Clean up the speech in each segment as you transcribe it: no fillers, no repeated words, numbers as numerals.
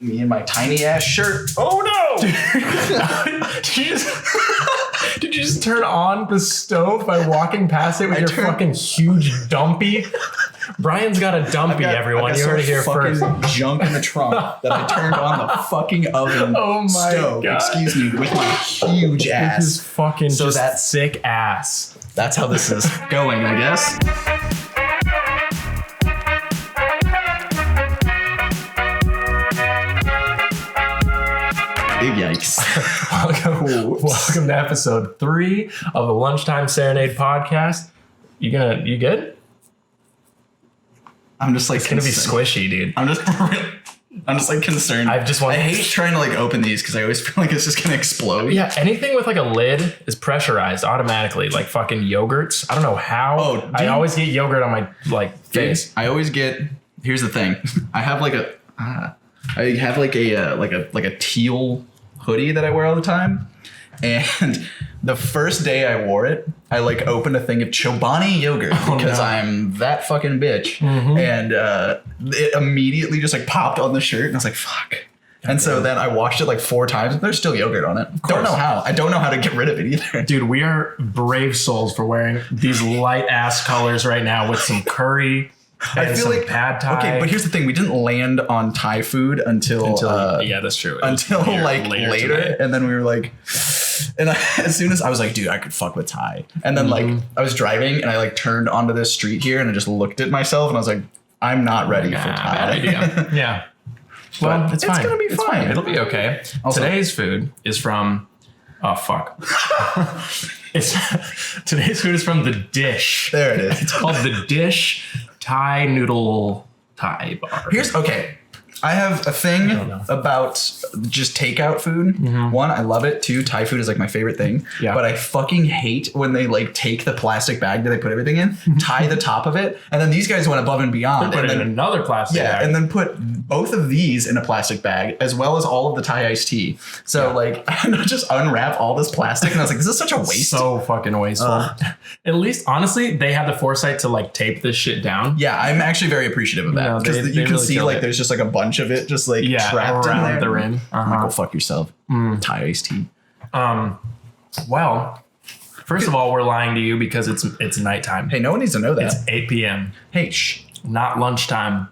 Me and my tiny ass shirt. Oh no! Did you just turn on the stove by walking past it with your fucking huge dumpy? Brian's got a dumpy, everyone. You heard it here first. Junk in the trunk that I turned on the fucking oven stove. God. Excuse me, with my huge ass. With his fucking sick ass. That's how this is going, I guess. Big yikes. Welcome to episode 3 of the Lunchtime Serenade podcast. You good? I'm just like it's gonna be squishy, dude. I'm just like concerned. I hate trying to like open these because I always feel like it's just gonna explode. Yeah, anything with like a lid is pressurized automatically, like fucking yogurts. I don't know how. Oh, I always get yogurt on my face. I always get. Here's the thing. I have like a teal hoodie that I wear all the time, and the first day I wore it, I like opened a thing of Chobani yogurt because I'm that fucking bitch, and it immediately just like popped on the shirt, and I was like, fuck. And so then I washed it like 4 times, and there's still yogurt on it. Don't know how. I don't know how to get rid of it either. Dude, we are brave souls for wearing these light ass colors right now with some curry. I feel like pad thai. Okay, but here's the thing: we didn't land on Thai food until yeah, that's true. Until later, and then we were like, and as soon as I was like, dude, I could fuck with Thai, and then like I was driving and I like turned onto this street here and I just looked at myself and I was like, I'm not ready for Thai. Bad idea. Yeah, well, it's fine. Gonna be fine. It'll be okay. Also, today's food is from. Oh fuck! Today's food is from The Dish. There it is. It's called The Dish Thai Noodle Thai Bar. I have a thing about just takeout food. One, I love it. 2, Thai food is like my favorite thing. Yeah. But I fucking hate when they like take the plastic bag that they put everything in, tie the top of it, and then these guys went above and beyond. They put it in another plastic bag. Yeah, and then put both of these in a plastic bag, as well as all of the Thai iced tea. So like, I just unwrap all this plastic, and I was like, this is such a waste. So fucking wasteful. At least, honestly, they had the foresight to like tape this shit down. Yeah, I'm actually very appreciative of that. Because you can really see like there's just like a bunch of it just like trapped around the rim. Like, go fuck yourself. Thai iced tea. Well, first of all, we're lying to you because it's nighttime. Hey, no one needs to know that. It's 8 p.m. Hey, shh. Not lunchtime.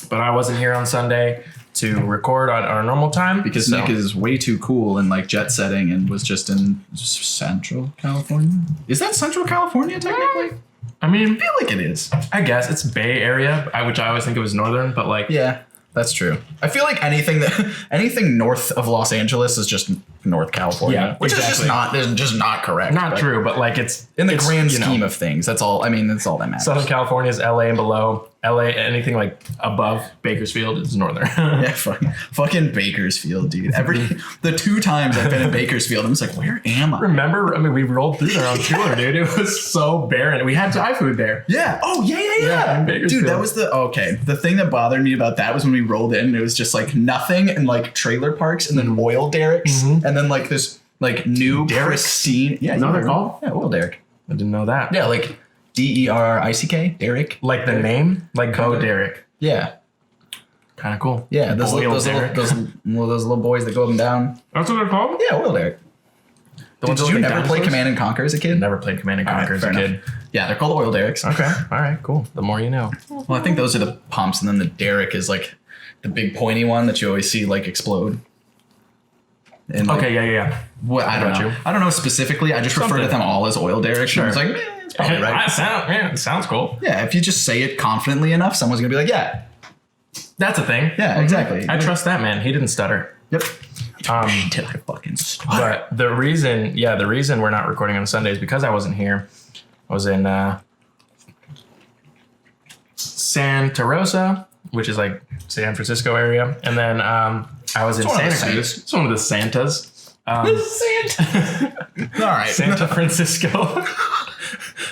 But I wasn't here on Sunday to record on our normal time. Because Nick is way too cool and like jet setting and was just in Central California. Is that Central California technically? I mean, I feel like it is. I guess it's Bay Area, which I always think it was northern, but like. Yeah. That's true. I feel like anything north of Los Angeles is just North California, which is just not correct. Not true, but like it's in the grand scheme of things. That's all. I mean, that's all that matters. Southern California is LA and below. LA, anything like above Bakersfield is northern. Yeah, fucking Bakersfield, dude. The 2 times I've been in Bakersfield, I'm just like, where am I? Remember? I mean, we rolled through there on tour, dude. It was so barren. We had Thai food there. Yeah. Oh, yeah. Dude, that was the thing that bothered me about that was when we rolled in, it was just like nothing and like trailer parks and then oil derricks and then like this like new pristine. Yeah, you know what they're called? Yeah, oil derrick. I didn't know that. Yeah, like DERICK, Derrick. Like the name? Like Bo Derek. Yeah. Kind of cool. Yeah, those little boys that go up and down. That's what they're called? Yeah, oil derrick. Did you never play Command and Conquer as a kid? Never played Command and Conquer as a kid. Yeah, they're called oil derricks. Okay. All right, cool. The more you know. Well, I think those are the pumps, and then the derrick is like the big pointy one that you always see like explode. And like, okay, yeah. What I don't know. I don't know specifically. I just refer to them all as oil derricks. Sure. It's like, it's probably right. It sounds cool. Yeah, if you just say it confidently enough, someone's gonna be like, yeah. That's a thing. Yeah, exactly. I trust that man. He didn't stutter. Yep. Did I fucking stutter? But the reason we're not recording on Sunday is because I wasn't here. I was in Santa Rosa, which is like San Francisco area, and then I was in Santa Cruz. It's one of the Santas. Santa. All right. Santa Francisco.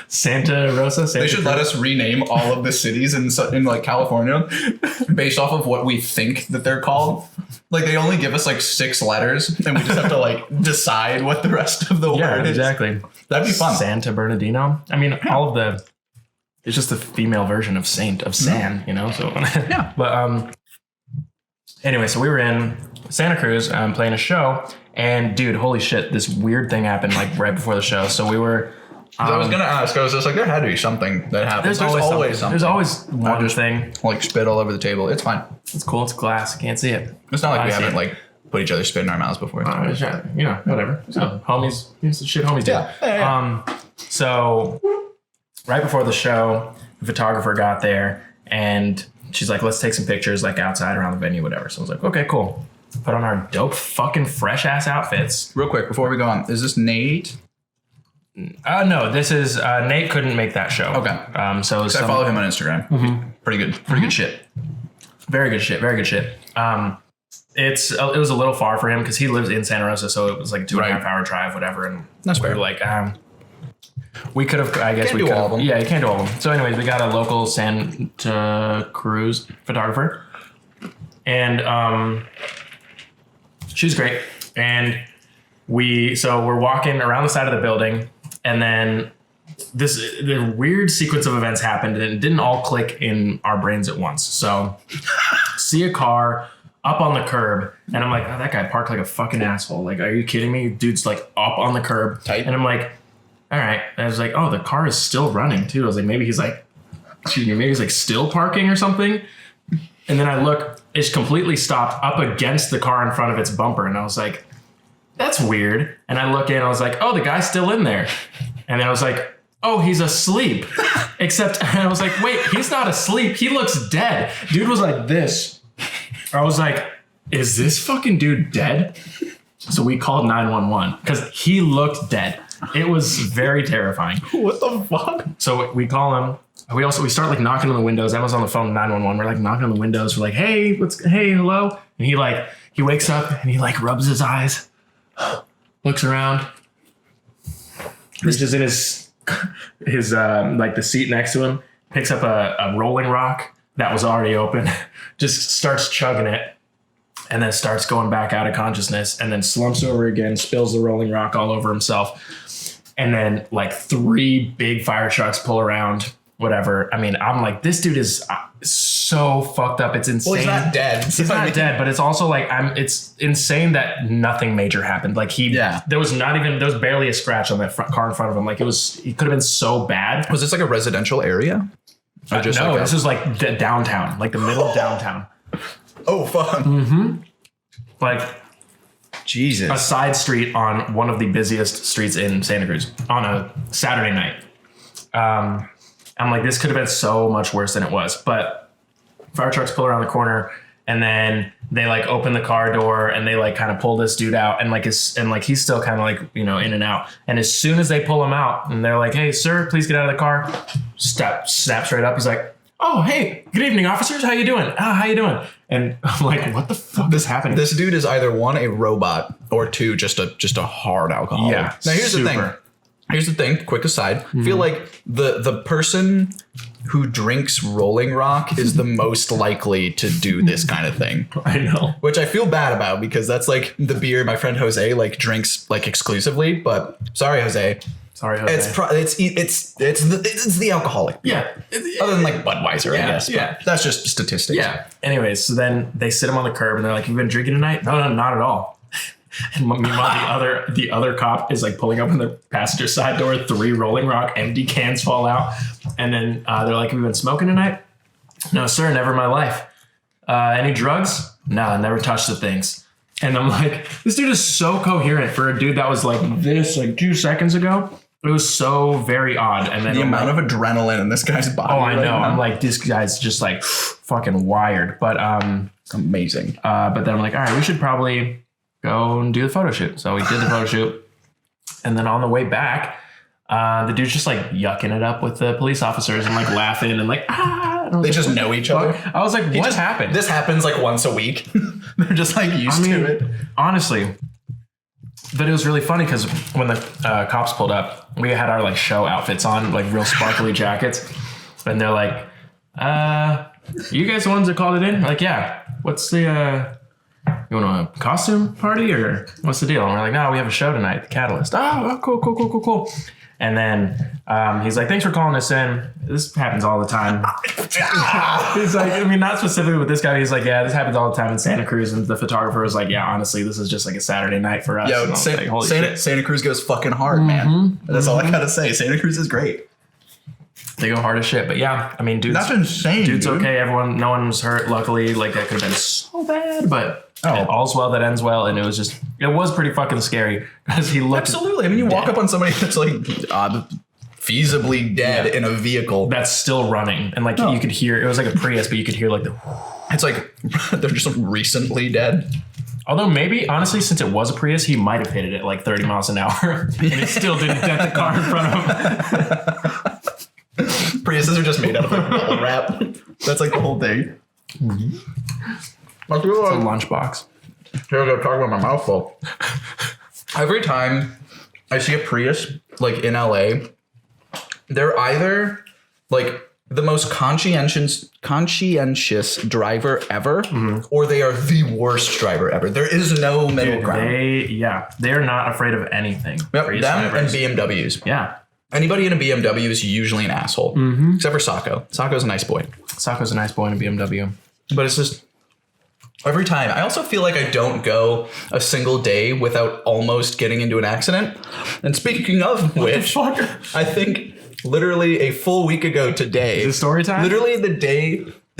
Santa Rosa. They should let us rename all of the cities in like California based off of what we think that they're called. Like they only give us like 6 letters, and we just have to like decide what the rest of the word is. Exactly. That'd be fun. Santa Bernardino. I mean, all of the. It's just the female version of San, you know. So yeah. But Anyway, so we were in Santa Cruz playing a show, and dude, holy shit, this weird thing happened like right before the show. So we were. I was gonna ask. I was just like, there had to be something that happened. There's always something. There's always one thing. Like spit all over the table. It's fine. It's cool. It's glass. You can't see it. It's not like we haven't like put each other's spit in our mouths before. You know, whatever. So homies, it's the shit homies do. Yeah. So right before the show, the photographer got there and she's like, let's take some pictures like outside around the venue, whatever. So I was like, okay, cool. Put on our dope fucking fresh ass outfits. Real quick before we go on, is this Nate? No, this is Nate couldn't make that show. Okay. So I follow him on Instagram. Mm-hmm. Pretty good shit. Very good shit. It was a little far for him because he lives in Santa Rosa, so it was like a 2.5 hour drive, whatever. And that's we fair. were like, we could have. I guess we could have. Yeah, you can't do all of them. So, anyways, we got a local Santa Cruz photographer, and she's great. And we're walking around the side of the building. And then the weird sequence of events happened and it didn't all click in our brains at once. So see a car up on the curb and I'm like, oh, that guy parked like a fucking asshole. Like, are you kidding me? Dude's like up on the curb. Tight. And I'm like, all right. And I was like, oh, the car is still running too. I was like, maybe he's like still parking or something. And then I look, it's completely stopped up against the car in front of its bumper. And I was like, that's weird. And I look in, I was like, oh, the guy's still in there. And then I was like, oh, he's asleep. Except I was like, wait, he's not asleep. He looks dead. Dude was like this. I was like, is this fucking dude dead? So we called 911 because he looked dead. It was very terrifying. What the fuck? So we call him. We start like knocking on the windows. Emma's on the phone, 911. We're like knocking on the windows. We're like, hey, hello. And he wakes up and he like rubs his eyes. Looks around, reaches in his like the seat next to him, picks up a Rolling Rock that was already open, just starts chugging it, and then starts going back out of consciousness, and then slumps over again, spills the Rolling Rock all over himself, and then like 3 big fire trucks pull around. Whatever. I mean, I'm like, this dude is so fucked up. It's insane. Well, he's not dead. He's not dead, but it's also like, it's insane that nothing major happened. Like there was barely a scratch on that car in front of him. Like he could have been so bad. Was this like a residential area? Or just no, this was like downtown, like the middle of downtown. Oh, fuck. Mm-hmm. Like Jesus. A side street on one of the busiest streets in Santa Cruz on a Saturday night. I'm like, this could have been so much worse than it was. But fire trucks pull around the corner and then they like open the car door and they like kind of pull this dude out and he's still kind of like, you know, in and out. And as soon as they pull him out and they're like, hey, sir, please get out of the car. Snaps right up. He's like, oh, hey, good evening, officers. How you doing? How you doing? And I'm like, what the fuck is happening? This dude is either 1, a robot, or 2, just a hard alcoholic. Yeah. Now here's the thing, quick aside. I feel like the person who drinks Rolling Rock is the most likely to do this kind of thing. I know. Which I feel bad about because that's like the beer my friend Jose like drinks like exclusively, but sorry Jose. It's the alcoholic beer. Yeah. Other than like Budweiser, I guess. Yeah. That's just statistics. Yeah. Anyways, so then they sit him on the curb and they're like, "You've been drinking tonight?" No, not at all. And meanwhile, the other cop is like pulling up on the passenger side door, 3 Rolling Rock empty cans fall out. And then they're like, have you been smoking tonight? No, sir, never in my life. Any drugs? No, I never touched the things. And I'm like, this dude is so coherent for a dude that was like this like 2 seconds ago. It was so very odd. And then the amount of adrenaline in this guy's body. Oh, I know. I'm like, this guy's just like fucking wired. But amazing. But then I'm like, all right, we should probably go and do the photo shoot. So we did the photo shoot. And then on the way back, the dude's just like yucking it up with the police officers and like laughing and like, They just know each other. I was like, what happened? This happens like once a week. They're just like used to it. Honestly. But it was really funny because when the cops pulled up, we had our like show outfits on, like real sparkly jackets. And they're like, you guys the ones that called it in? Like, yeah. What's the... You want a costume party or what's the deal? And we're like, no, we have a show tonight, The Catalyst. Oh, cool. And then he's like, thanks for calling us in. This happens all the time. He's like, I mean, not specifically with this guy. He's like, yeah, this happens all the time in Santa Cruz. And the photographer was like, yeah, honestly, this is just like a Saturday night for us. Yo, Santa Cruz goes fucking hard, man. That's all I gotta say. Santa Cruz is great. They go hard as shit. But yeah, I mean, that's insane. Dude's dude. okay. No one was hurt. Luckily, like that could have been so bad, but all's well that ends well. And it was pretty fucking scary because he looked. Absolutely. I mean, you walk up on somebody that's like feasibly dead in a vehicle that's still running, and like you could hear, it was like a Prius, but you could hear like the. It's like they're just recently dead. Although maybe, honestly, since it was a Prius, he might have hit it at like 30 miles an hour, and it still didn't dent the car in front of him. Priuses are just made out of like bubble wrap. That's like the whole thing. It's a lunchbox. Here I go talking about my mouth full. Every time I see a Prius like in LA, they're either like the most conscientious driver ever, or they are the worst driver ever. There is no middle ground. They're not afraid of anything. Yep, them drivers. And BMWs. Yeah. Anybody in a BMW is usually an asshole, except for Sacco. Sacco's a nice boy. Sacco's a nice boy in a BMW. But it's just every time. I also feel like I don't go a single day without almost getting into an accident. And speaking of which, I think literally a full week ago today. Is it story time? Literally the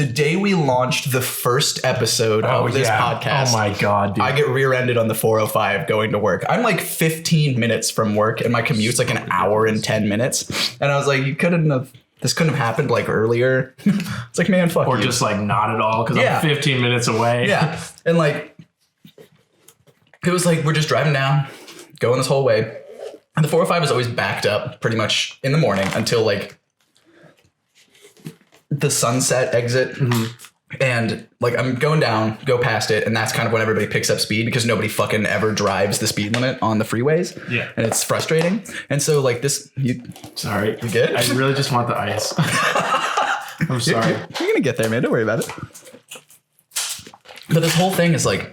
day we launched the first episode of this podcast. Oh my God, dude. I get rear-ended on the 405 going to work. I'm like 15 minutes from work and my commute's like an hour and 10 minutes. And I was like, this couldn't have happened like earlier. It's like, man, fuck you. Or just like not at all because I'm 15 minutes away. Yeah. And like, it was like, we're just driving down, going this whole way. And the 405 is always backed up pretty much in the morning until like the Sunset exit. And like I'm going down, go past it, and that's kind of when everybody picks up speed because nobody fucking ever drives the speed limit on the freeways. Yeah. And it's frustrating. And so like this, sorry. You good? I really just want the ice. I'm sorry. You're gonna get there, man. Don't worry about it. But this whole thing is like,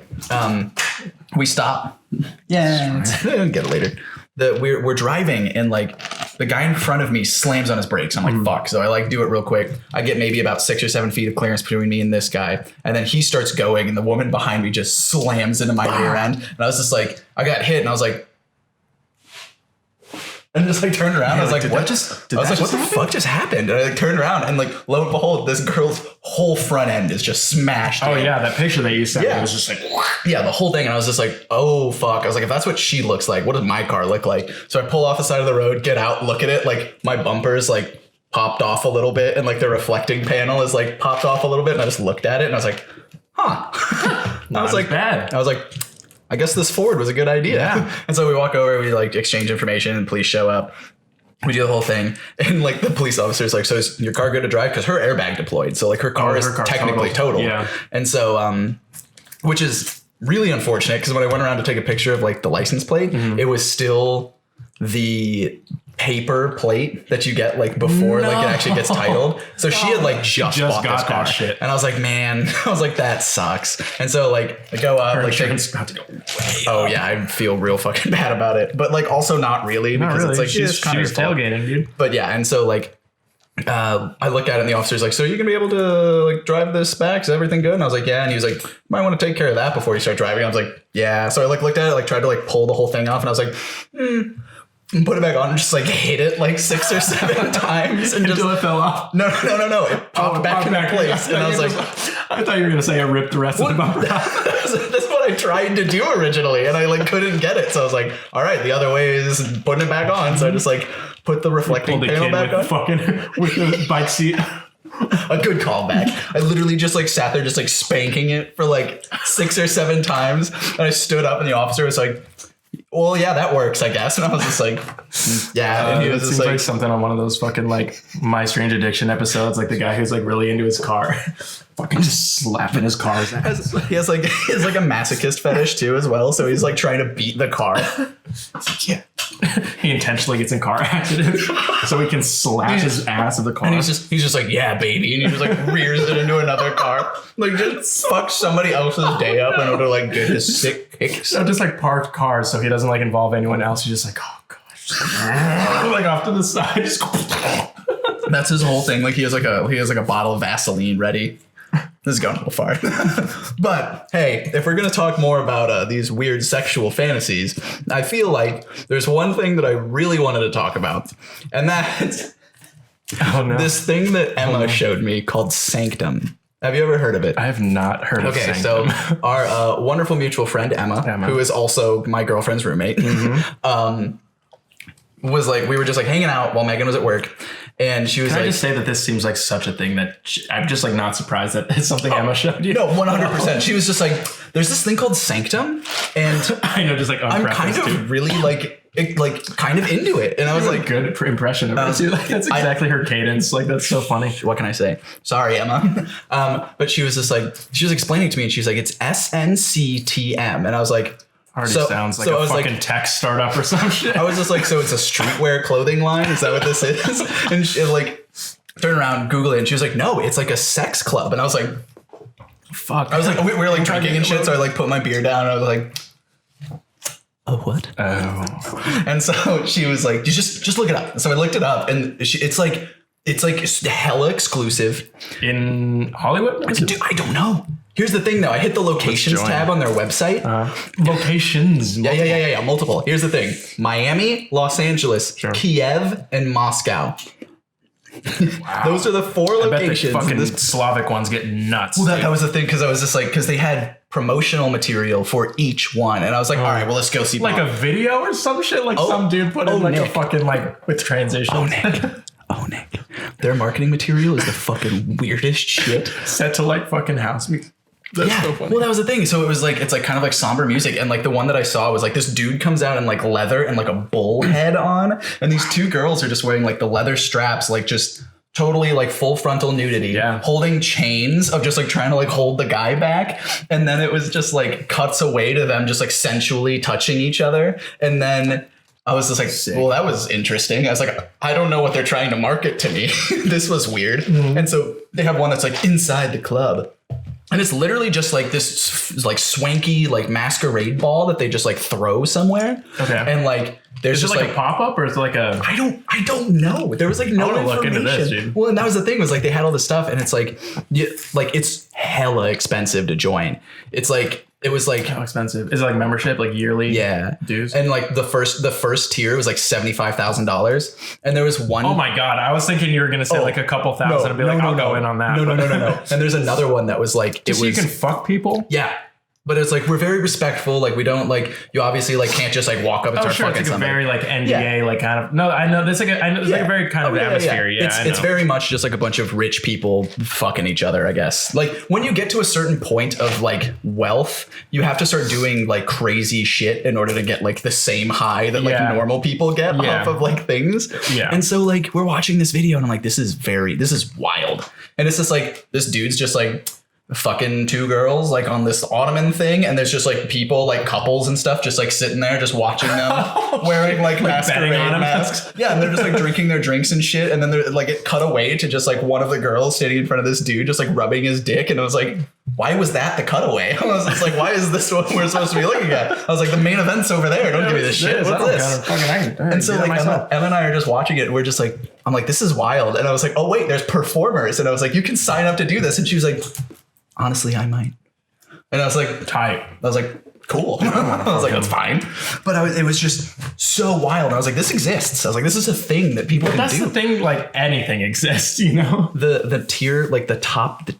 we stop. Yeah. Get it later. We're driving and like the guy in front of me slams on his brakes. I'm like, fuck. So I like do it real quick. I get maybe about 6 or 7 feet of clearance between me and this guy. And then he starts going and the woman behind me just slams into my rear end. And I was just like, I got hit and I was like, and just like turned around. I was like, what the fuck just happened? And I like turned around and like, lo and behold, this girl's whole front end is just smashed. Oh yeah, that picture that you sent me was just like, yeah, the whole thing. And I was just like, oh fuck. I was like, if that's what she looks like, what does my car look like? So I pull off the side of the road, get out, look at it. Like my bumper's like popped off a little bit and like the reflecting panel is like popped off a little bit. And I just looked at it and I was like, huh. I was like, bad. I was like, I guess this Ford was a good idea. Yeah. And so we walk over, we like exchange information and police show up. We do the whole thing. And like the police officer's like, so is your car good to drive? Because her airbag deployed. So like her car is technically totaled. Yeah. And so, which is really unfortunate because when I went around to take a picture of like the license plate, it was still the paper plate that you get like before like it actually gets titled. So she had like just bought this car. Shit. And I was like, man, I was like, that sucks. And so like I go up, like insurance got to go way oh up. yeah, I feel real fucking bad about it. But like also not really because it's like she was tailgating, dude. But yeah, and so like I look at it and the officer's like, so are you gonna be able to like drive this back? Is everything good? And I was like, yeah. And he was like, you might want to take care of that before you start driving. I was like, yeah. So I like looked at it, like tried to like pull the whole thing off and I was like, and put it back on and just like hit it like 6 or 7 times and until it fell off. No. It popped back into place. And I was like, I thought you were going to say I ripped the rest of the bumper out. That's what I tried to do originally. And I like couldn't get it. So I was like, all right, the other way is putting it back on. So I just like put the reflecting panel back on. With the bike seat. A good callback. I literally just like sat there just like spanking it for like 6 or 7 times. And I stood up and the officer was like, well, yeah, that works, I guess. And I was just like, yeah. And he was it just seems like something on one of those fucking like My Strange Addiction episodes, like the guy who's like really into his car, fucking just slapping his car's ass. He has like a masochist fetish too as well. So he's like trying to beat the car. Yeah. He intentionally gets in car accidents so he can slap his ass of the car. And he's just like, yeah, baby. And he just like rears it into another car. Like just fuck somebody else's day up in order to like get his sick kicks. So just like parked cars so he doesn't like involve anyone else. He's just like, oh gosh. like off to the side. That's his whole thing. Like he has like a bottle of Vaseline ready. This is going a little far. But hey, if we're going to talk more about these weird sexual fantasies, I feel like there's one thing that I really wanted to talk about. And that's this thing that Emma showed me called Sanctum. Have you ever heard of it? I have not heard of Sanctum. So our wonderful mutual friend, Emma, who is also my girlfriend's roommate, was like, we were just like hanging out while Megan was at work. And she was Can like, I just say that this seems like such a thing that I'm just like not surprised that it's something Emma showed you. No, 100%. She was just like, there's this thing called Sanctum. And I know, just like I'm kind of really kind of into it. And I was like, good impression of her. Like, that's exactly her cadence. Like, that's so funny. What can I say? Sorry, Emma. But she was just like, she was explaining to me and she's like, it's SNCTM. And I was like, already sounds like a fucking tech startup or some shit. I was just like, so it's a streetwear clothing line? Is that what this is? And she like turned around, Google it, and she was like, no, it's like a sex club. And I was like, fuck. I was like, we were like drinking and shit, so I like put my beer down and I was like, oh, what? Oh. And so she was like, just look it up. So I looked it up and it's like hella exclusive. In Hollywood? Dude, I don't know. Here's the thing, though. I hit the locations tab on their website. Locations. Yeah. Multiple. Here's the thing. Miami, Los Angeles, Kiev, and Moscow. Wow. Those are the 4 locations. I bet the fucking Slavic ones get nuts. Well, that was the thing, because I was just like, because they had promotional material for each one. And I was like, all right, well, let's go see. Like a video or some shit? Like some dude put in like Nick. A fucking like with transitions. Oh, Nick. Their marketing material is the fucking weirdest shit. Set to like fucking house music. That's so funny. Well, that was the thing. So it was like, it's like kind of like somber music. And like the one that I saw was like this dude comes out in like leather and like a bull head on. And these 2 girls are just wearing like the leather straps, like just totally like full frontal nudity, holding chains of just like trying to like hold the guy back. And then it was just like cuts away to them just like sensually touching each other. And then I was just like, sick. Well, that was interesting. I was like, I don't know what they're trying to market to me. This was weird. Mm-hmm. And so they have one that's like inside the club. And it's literally just like this like swanky like masquerade ball that they just like throw somewhere. Okay. And like there's just like a pop-up or is it like a I don't know. There was like no information. Look into this, dude. Well, and that was the thing, was like they had all this stuff and it's like it's hella expensive to join. It's like it was like how expensive? Is it like membership, like yearly dues? And like the first tier was like $75,000. And there was one. Oh my God. I was thinking you were gonna say like a couple thousand and be like, I'll go in on that. No. And there's another one that was like you can fuck people? Yeah. But it's like, we're very respectful. Like, we don't like, you obviously like can't just like walk up and start fucking it's like somebody. a very like NDA, like kind of, no, I know there's like a, I know, it's like a very kind of atmosphere. Yeah. It's very much just like a bunch of rich people fucking each other, I guess. Like when you get to a certain point of like wealth, you have to start doing like crazy shit in order to get like the same high that like normal people get off of like things. Yeah. And so like we're watching this video and I'm like, this is wild. And it's just like, this dude's just like, fucking 2 girls like on this ottoman thing, and there's just like people like couples and stuff just like sitting there just watching them wearing like masquerade masks. Yeah, and they're just like drinking their drinks and shit, and then they're like it cut away to just like one of the girls standing in front of this dude just like rubbing his dick, and I was like, why was that the cutaway? I was just like, why is this what we're supposed to be looking at? I was like, the main event's over there. Don't give me this shit. What's this? And so like Emma and I are just watching it, and we're just like, I'm like, this is wild. And I was like, oh wait, there's performers. And I was like, you can sign up to do this. And she was like, honestly, I might. And I was like, tight. I was like, cool. I was like, that's fine. But it was just so wild. And I was like, this exists. I was like, this is a thing that people can do. That's the thing, like anything exists, you know? The tier, like the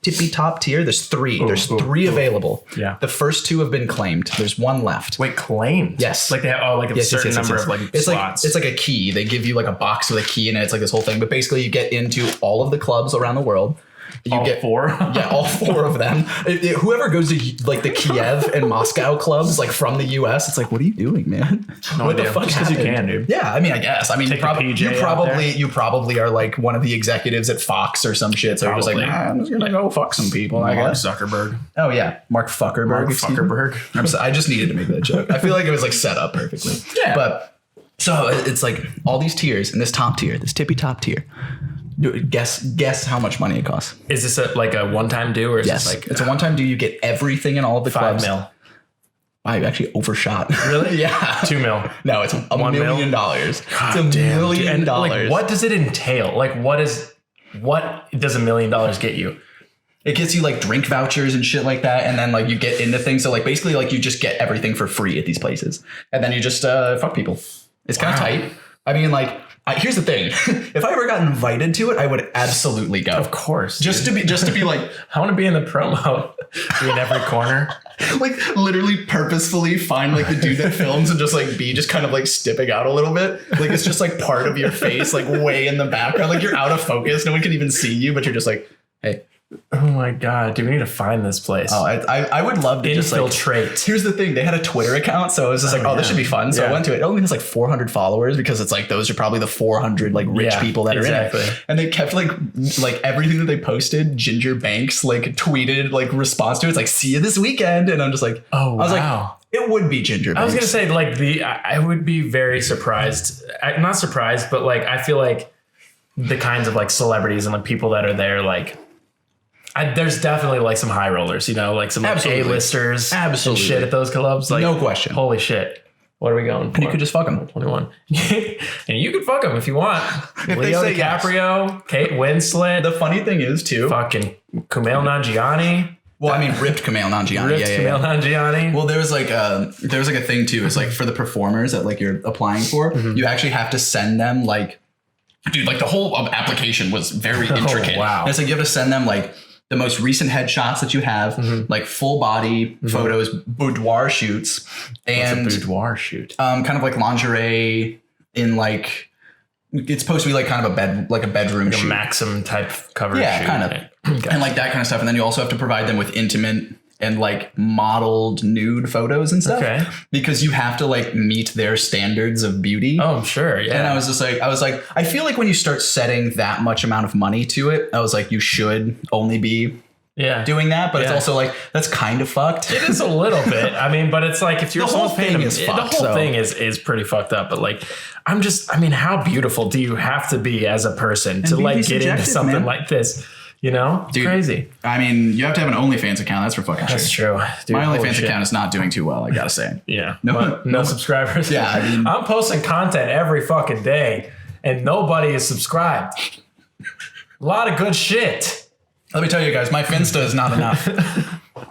tippy top tier, there's 3. There's 3 available. Yeah. The first 2 have been claimed. There's 1 left. Wait, claimed? Yes. Like they have like a certain number of like slots. It's like a key. They give you like a box with a key in it. It's like this whole thing. But basically you get into all of the clubs around the world. You all get 4? Yeah, all 4 of them. Whoever goes to like the Kiev and Moscow clubs, like from the US, it's like, what are you doing, man? No what idea. the fuck? Just because you can, dude. Yeah, I mean, I guess. I mean, you probably are like one of the executives at Fox or some shit. So you're just like, I'm just gonna go fuck some people. I guess. Zuckerberg. Oh yeah, Mark Zuckerberg. I just needed to make that joke. I feel like it was like set up perfectly. Yeah. But so it's like all these tiers, and this top tier, this tippy top tier. Guess how much money it costs. Is this like a one-time due, or is this like it's a one-time due? You get everything in all of the clubs. $5 million. Wow, you actually overshot. Really? Yeah. $2 million. No, it's $1 $1 million. It's $1 million. Like, what does it entail? Like, what does $1 million get you? It gets you like drink vouchers and shit like that. And then like you get into things. So like basically like you just get everything for free at these places. And then you just fuck people. It's kind of tight. I mean, like, here's the thing. If I ever got invited to it, I would absolutely go. Of course. Just to be like, I want to be in the promo. Be in every corner. Like literally purposefully find like the dude that films and just kind of like stepping out a little bit. Like it's just like part of your face, like way in the background. Like you're out of focus. No one can even see you, but you're just like, hey. Oh my God, dude, we need to find this place. Oh, I would love to infiltrate. Just like, here's the thing. They had a Twitter account. So it was just this should be fun. So I went to it. It only has like 400 followers because it's like, those are probably the 400 like rich people that are in it. And they kept like everything that they posted, Ginger Banks like tweeted like response to it. It's like, see you this weekend. And I'm just like, oh, wow. I was like, it would be Ginger Banks. I was going to say like I would be very surprised. I'm not surprised, but like, I feel like the kinds of like celebrities and like people that are there, like, there's definitely like some high rollers, you know, like some like A-listers and shit at those clubs. Like, no question. Holy shit. What are we going for? And you could just fuck them. 21. And you could fuck them if you want. If Leo they say DiCaprio, yes. Kate Winslet. The funny thing is too. Fucking Kumail Nanjiani. Well, I mean, ripped Kumail Nanjiani. Kumail Nanjiani. Well, there was like a thing too. It's like for the performers that like you're applying for, you actually have to send them like, dude, like the whole application was very intricate. Oh, wow. And it's like you have to send them like the most recent headshots that you have, like full body photos, boudoir shoots, and what's a boudoir shoot? Kind of like lingerie in like, it's supposed to be like kind of a bedroom like shoot. A Maxim type cover shoot. Yeah, kind of. Okay. And like that kind of stuff. And then you also have to provide them with intimate and like modeled nude photos and stuff. Okay. Because you have to like meet their standards of beauty. Oh, sure. Yeah. And I was like, I feel like when you start setting that much amount of money to it, I was like, you should only be doing that. But it's also like, that's kind of fucked. It is a little bit. I mean, but it's like, if you're the whole thing is fucked. The whole thing is pretty fucked up. But like, I mean, how beautiful do you have to be as a person to like get into something like this? You know, dude, crazy. I mean, you have to have an OnlyFans account. That's for fucking sure. That's true. Dude, my OnlyFans account is not doing too well, I gotta say. Yeah. No subscribers. Yeah. I mean, I'm posting content every fucking day and nobody is subscribed. A lot of good shit. Let me tell you guys, my Finsta is not enough.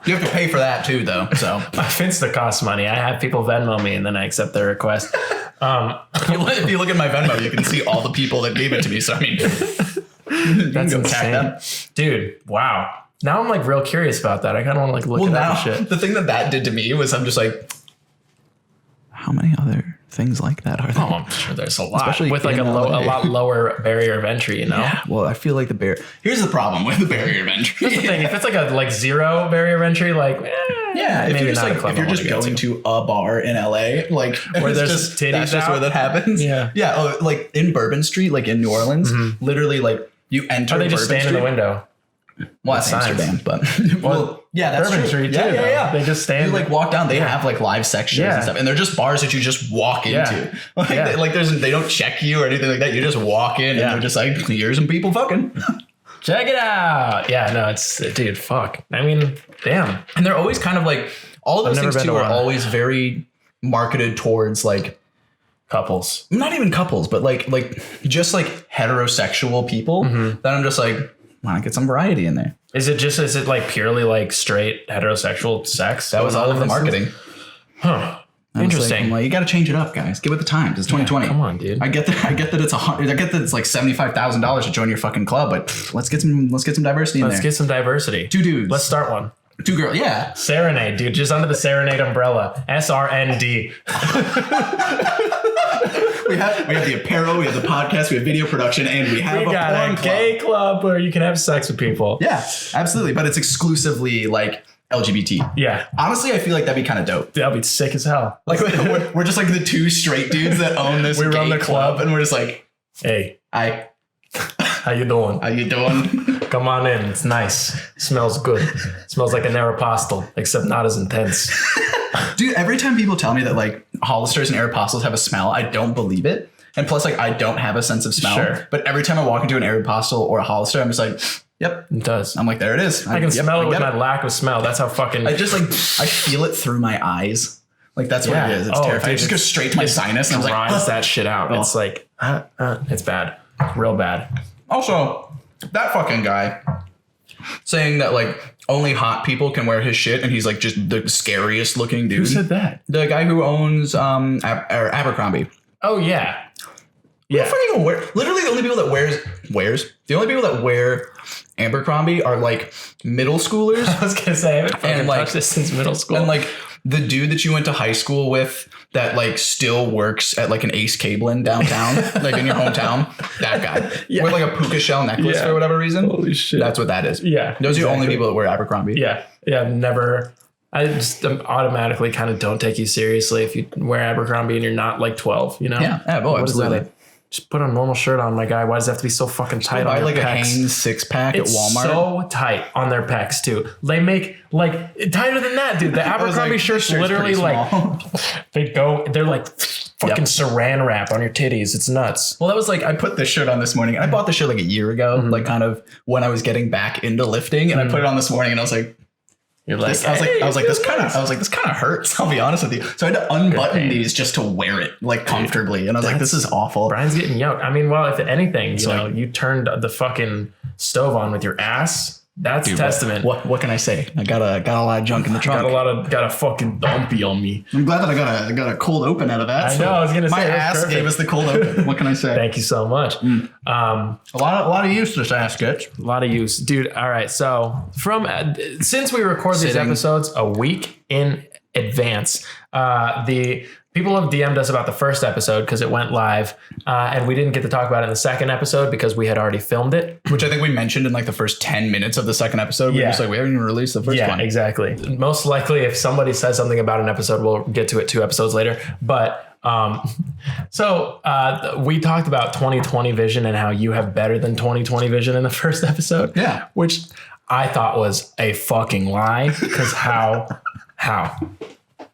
You have to pay for that too, though. So my Finsta costs money. I have people Venmo me and then I accept their request. If you look at my Venmo, you can see all the people that gave it to me. So I mean, that's insane, dude. Wow. Now I'm like real curious about that. I kind of want to like look at that shit. The thing that did to me was I'm just like, how many other things like that are there? Oh, I'm sure there's a lot. Especially with like a lot lower barrier of entry, you know? Yeah. Well, I feel like here's the problem with the barrier of entry. That's the thing. If it's like a zero barrier of entry, like if you're just going to a bar in LA, like where there's just titties, that's just where that happens. Yeah. Yeah. Oh, like in Bourbon Street, like in New Orleans, literally like you enter. Or they just stand in the window. Well, that's Amsterdam, but that's Bourbon Street too. Yeah. They just stand. You like walk down. They have like live sections and stuff, and they're just bars that you just walk into. They don't check you or anything like that. You just walk in, and they're just like, here's some people fucking. Check it out. Yeah, no, it's dude. Fuck. I mean, damn. And they're always kind of like all of those things too are always very marketed towards like couples. Not even couples, but like just like heterosexual people. That I'm just like, why not get some variety in there? Is it like purely like straight heterosexual sex? That was all of the marketing. Huh. Interesting. Like, you got to change it up, guys. Get with the times. It's 2020. Come on, dude. I get that it's like $75,000 to join your fucking club, but let's get some diversity in there. Let's get some diversity. 2 dudes. Let's start one. 2 girls. Yeah. Serenade, dude. Just under the Serenade umbrella. SRND. We have the apparel, we have the podcast, we have video production, and we have a gay club where you can have sex with people. Yeah, absolutely. But it's exclusively like LGBT. Yeah. Honestly, I feel like that'd be kind of dope. That'd be sick as hell. Like we're just like the 2 straight dudes that own this. We run the club, and we're just like, hey, hi, how you doing? How you doing? Come on in. It's nice. Smells good. Smells like an Aeropostale, except not as intense. Dude, every time people tell me that like Hollisters and Aeropostales have a smell, I don't believe it. And plus, like, I don't have a sense of smell. Sure. But every time I walk into an Aeropostale or a Hollister, I'm just like, yep, it does. I'm like, there it is. I can smell it with my lack of smell. That's how fucking. I feel it through my eyes. Like that's what it is. It's terrifying. Dude, it just goes straight to my sinus. And I was like, drives that shit out. Oh. It's like, it's bad. Real bad. Also, that fucking guy saying that like only hot people can wear his shit, and he's like just the scariest looking dude. Who said that? The guy who owns Abercrombie. Oh yeah. Yeah. Literally the only people that the only people that wear Abercrombie are like middle schoolers. I was gonna say I haven't fucking touched this since middle school. And like the dude that you went to high school with that like still works at like an Ace Cabling downtown, like in your hometown. That guy. Yeah. With like a puka shell necklace for whatever reason. Holy shit. That's what that is. Yeah. Those are the only people that wear Abercrombie. Yeah. Yeah. Never. I just automatically kind of don't take you seriously if you wear Abercrombie and you're not like 12, you know? Yeah. Oh, absolutely. Just put a normal shirt on, my guy. Why does it have to be so fucking tight on your pecs? Buy like a Hanes 6-pack at Walmart. So tight on their pecs too. They make like tighter than that, dude. The Abercrombie shirts literally like they're like fucking saran wrap on your titties. It's nuts. Well, that was like I put this shirt on this morning. I bought the shirt like a year ago, like kind of when I was getting back into lifting, and I put it on this morning, and I was like. You're like, I was like, this kind of hurts. I'll be honest with you. So I had to unbutton these just to wear it like comfortably. And I was like, this is awful. Brian's getting yoked. I mean, well, if anything, you know, you turned the fucking stove on with your ass. That's a testament. What can I say? I got a lot of junk in the trunk. Got a fucking dumpy on me. I'm glad that I got a cold open out of that. I know. I was gonna say my ass gave us the cold open. What can I say? Thank you so much. A lot of use this ass gets. A lot of use, dude. All right. So since we record these episodes a week in advance, the people have DM'd us about the first episode because it went live, and we didn't get to talk about it in the second episode because we had already filmed it. Which I think we mentioned in like the first 10 minutes of the second episode. We were just like, we haven't even released the first one. Yeah, exactly. Most likely, if somebody says something about an episode, we'll get to it 2 episodes later. But we talked about 2020 vision and how you have better than 2020 vision in the first episode. Yeah. Which I thought was a fucking lie because how?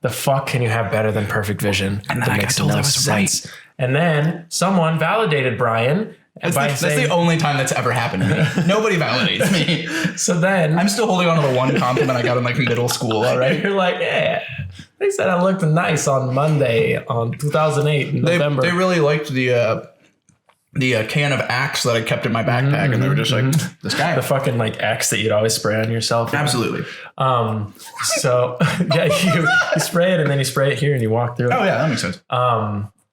The fuck can you have better than perfect vision? And then I got told I was right. And then someone validated Brian. That's the only time that's ever happened to me. Nobody validates me. So then I'm still holding on to the one compliment I got in like middle school. All right. You're like, yeah, they said I looked nice on Monday on 2008 in November. They really liked the can of Axe that I kept in my backpack, and they were just like, this guy. The fucking like Axe that you'd always spray on yourself. Absolutely. So yeah, you spray it and then you spray it here and you walk through it. Oh yeah, that makes sense.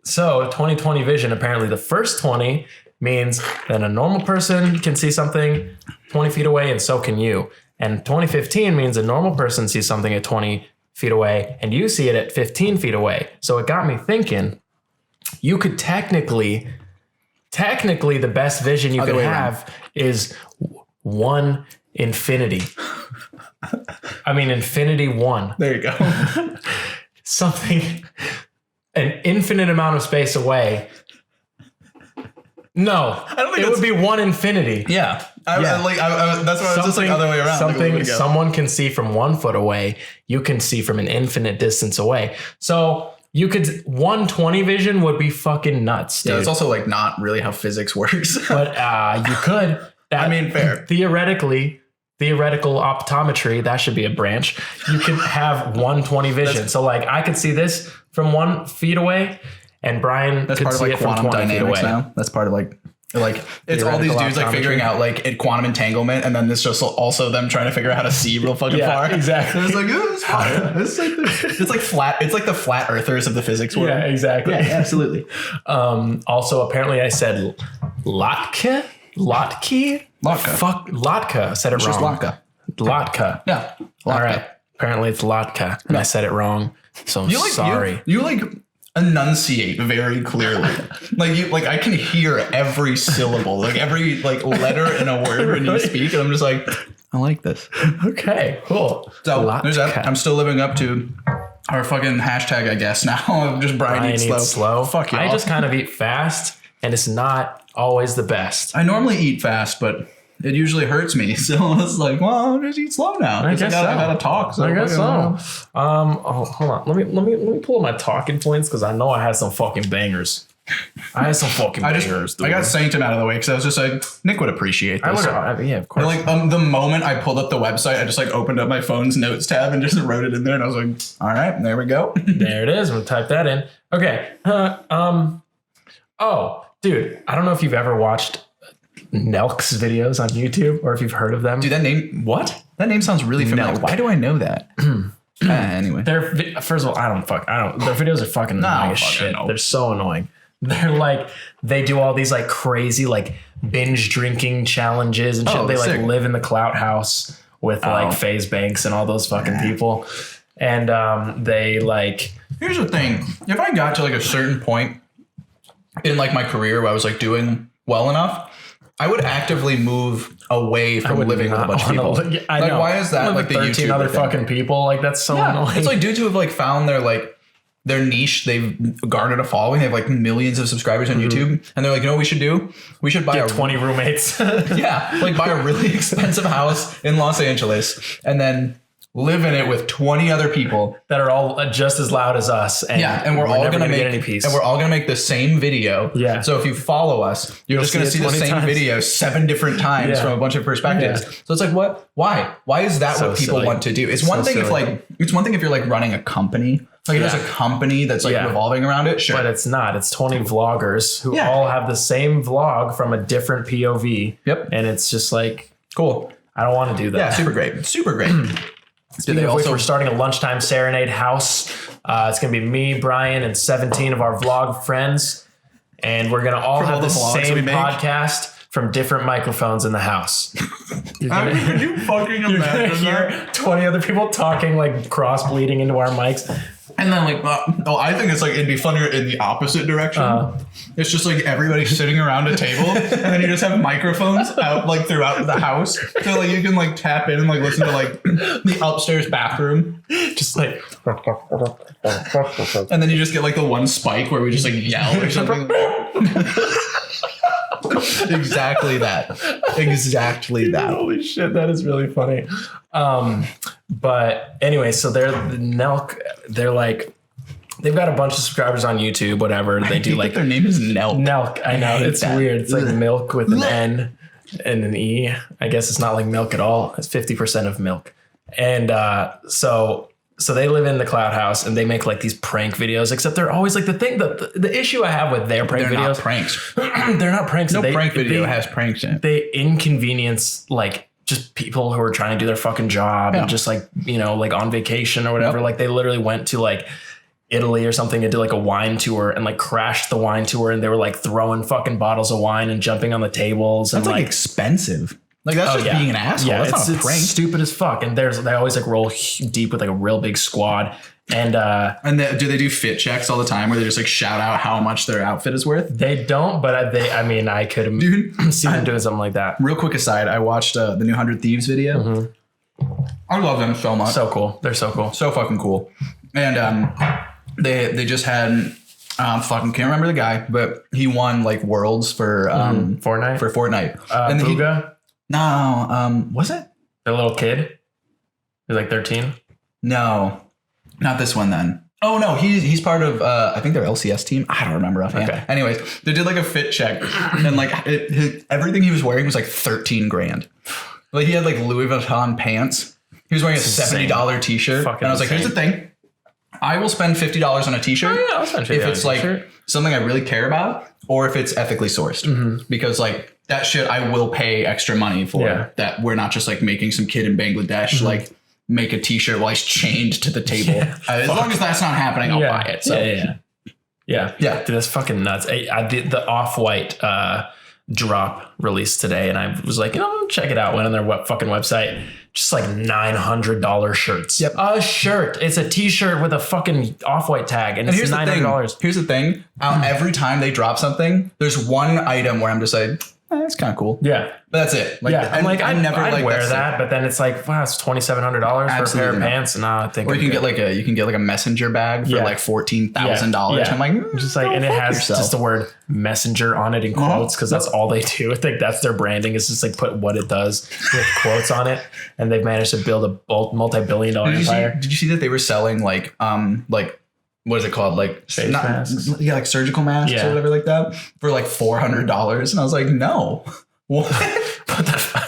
So 2020 vision, apparently the first 20 means that a normal person can see something 20 feet away and so can you. And 2015 means a normal person sees something at 20 feet away and you see it at 15 feet away. So it got me thinking, you could technically the best vision you could have is one infinity. I mean, infinity one. There you go. Something, an infinite amount of space away. No, I don't think it would be one infinity. Yeah. That's what I was just like other way around. Something someone can see from 1 foot away, you can see from an infinite distance away. So you could 120 vision would be fucking nuts, dude. Yeah, it's also like not really how physics works. But you could. I mean, fair. Theoretical optometry, that should be a branch. You could have 120 vision. So like I could see this from 1 feet away, and Brian could see it from 20 feet away. Now. That's part of like it's all these dudes like figuring out like quantum entanglement, and then this just also them trying to figure out how to see real fucking far. Exactly. It's like it's like flat. It's like the flat earthers of the physics world. Yeah, exactly. Yeah, absolutely. Also, apparently, I said Latka. Fuck, Latka. I said it wrong. Latka. Yeah. Latka. All right. Apparently, it's Latka, and I said it wrong. So I'm sorry. You like enunciate very clearly. I can hear every syllable, like every like letter in a word when you speak, and I'm just like, I like this. Okay, cool. So there's that. I'm still living up to our fucking hashtag, I guess, now of just Brian eats slow. Fuck you. I just kind of eat fast, and it's not always the best. I normally eat fast, but it usually hurts me. So it's like, well, I'll just eat slow now. I gotta talk. So I guess so. Hold on. Let me pull up my talking points because I know I had some fucking bangers. I had some fucking bangers. I got Saint him out of the way because I was just like, Nick would appreciate this. Yeah, of course. And like the moment I pulled up the website, I just like opened up my phone's notes tab and just wrote it in there, and I was like, all right, there we go. There it is. We'll type that in. Okay. Oh, dude, I don't know if you've ever watched Nelk's videos on YouTube or if you've heard of them. Dude, that name sounds really familiar. Nelk. Why do I know that? Anyway. First of all, I don't. Their videos are fucking annoying as shit. No. They're so annoying. They're like, they do all these like crazy like binge drinking challenges and shit. Oh, they like sick. live in the clout house with like FaZe Banks and all those fucking people. And they like. Here's the thing. If I got to like a certain point in like my career where I was like doing well enough, I would actively move away from living with a bunch of people. I know. Why is that like the 13 YouTube other thing? Fucking people? Like that's so annoying. It's like dudes who have like found their niche. They've garnered a following. They have like millions of subscribers on YouTube, and they're like, you know what we should do? We should buy 20 roommates. like buy a really expensive house in Los Angeles, and then live in it with 20 other people that are all just as loud as us. And we're all never gonna make get any peace. and we're all gonna make the same video. Yeah. So if you follow us, you're just gonna see the same video 7 different times from a bunch of perspectives. Yeah. So it's like, what? Why is that So what people silly. want to do? It's one thing if like it's one thing if you're like running a company. Like there's a company that's like revolving around it. Sure. But it's not. It's 20 vloggers who all have the same vlog from a different POV. Yep. And it's just like, cool. I don't want to do that. Yeah, super great. Super great. Speaking of which, we're starting a lunchtime serenade house. It's going to be me, Brian, and 17 of our vlog friends. And we're going to all have the same podcast from different microphones in the house. Could you fucking You're going to hear 20 other people talking, like cross bleeding into our mics. And then like, I think it's like, it'd be funnier in the opposite direction. It's just like everybody sitting around a table and then you just have microphones out like throughout the house. So like you can like tap in and like listen to like the upstairs bathroom. Just like. And then you just get like the one spike where we just like yell or something. Exactly that. Holy shit, that is really funny. But anyway, so they're Nelk. They're like, they've got a bunch of subscribers on YouTube, whatever. They do like their name is Nelk. Nelk. I know, it's weird. It's like milk with an N and an E. I guess it's not like milk at all. It's 50% of milk. And so they live in the cloud house and they make like these prank videos, except they're always like the issue I have with their prank videos. Not pranks. They're not pranks. No prank video has pranks in it. They inconvenience like just people who are trying to do their fucking job and just like, you know, like on vacation or whatever. Like they literally went to like Italy or something and did like a wine tour and like crashed the wine tour and they were like throwing fucking bottles of wine and jumping on the tables. That's and like expensive. Like that's just being an asshole. Yeah, that's not a prank. It's stupid as fuck. And they always like roll deep with like a real big squad. And do they do fit checks all the time where they just like shout out how much their outfit is worth? They don't, but I could see them doing something like that. Real quick aside, I watched the new 100 Thieves video. Mm-hmm. I love them so much. So cool. They're so cool. So fucking cool. And they just had fucking can't remember the guy, but he won like worlds for Fortnite. For Fortnite. And Booga? Was it? The little kid? He's like 13? No. Not this one then. Oh no, he's part of I think their LCS team. I don't remember offhand. Okay. Anyways, they did like a fit check and like everything he was wearing was like 13 grand. Like he had like Louis Vuitton pants. He was wearing a $70 t-shirt. And I was like, here's the thing. I will spend $50 on a t-shirt if it's like something I really care about or if it's ethically sourced. Mm-hmm. Because like that shit I will pay extra money for. That we're not just like making some kid in Bangladesh like make a t-shirt while he's chained to the table. As long as that's not happening, I'll buy it. So. Yeah. Dude, that's fucking nuts. I did the Off-White drop release today and I was like, you know, check it out. Went on their fucking website. Just like $900 shirts. Yep. A shirt. It's a t-shirt with a fucking Off-White tag and it's $900. Here's the thing. Every time they drop something, there's one item where I'm just like, that's kind of cool. Yeah. But that's it. Like, I'm like, I'd wear that, but then it's like, wow, it's $2,700 for a pair of pants. No, I think. Or you can get like a messenger bag for like $14,000. Yeah. I'm like, just like, and it has just the word messenger on it in quotes because that's all they do. I think that's their branding is just like put what it does with quotes on it, and they've managed to build a multi-billion-dollar empire. Did you see that they were selling like what is it called? Like masks? Yeah, like surgical masks or whatever like that for like $400. And I was like, no. What?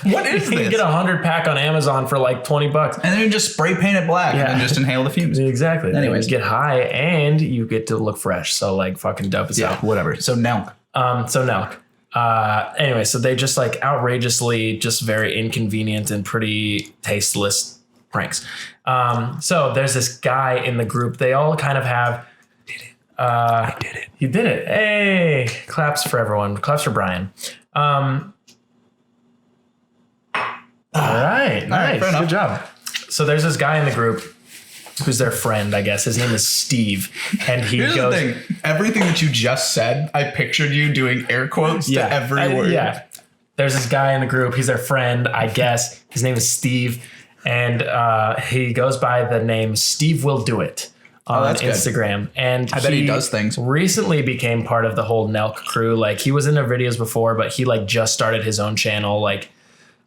What is this? You can get 100-pack on Amazon for like $20. And then you just spray paint it black and then just inhale the fumes. Exactly. Anyways, you get high and you get to look fresh. So like fucking dope as hell. Whatever. So Nelk. Anyway, so they just like outrageously just very inconvenient and pretty tasteless pranks. So there's this guy in the group. They all kind of have. I did it. You did it. Hey, claps for everyone. Claps for Brian. All right, nice, good job. So there's this guy in the group who's their friend, I guess. His name is Steve, and Here's the thing. Everything that you just said, I pictured you doing air quotes to every word. Yeah. There's this guy in the group. He's their friend, I guess. His name is Steve, and he goes by the name Steve Will Do It on Instagram. Good. And I bet he does things. Recently became part of the whole Nelk crew. Like he was in their videos before, but he like just started his own channel like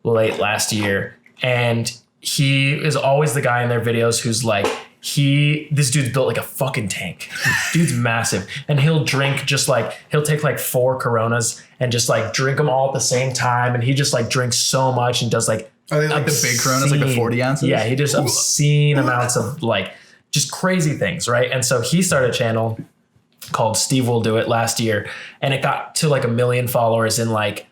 late last year, and he is always the guy in their videos who's like, this dude's built like a fucking tank. Dude's massive, and he'll drink he'll take like 4 Coronas and just like drink them all at the same time, and he just like drinks so much and does like, are they like the big Coronas, like the 40 ounces? Yeah, he does obscene amounts of like just crazy things, right? And so he started a channel called Steve Will Do It last year, and it got to like 1 million followers in like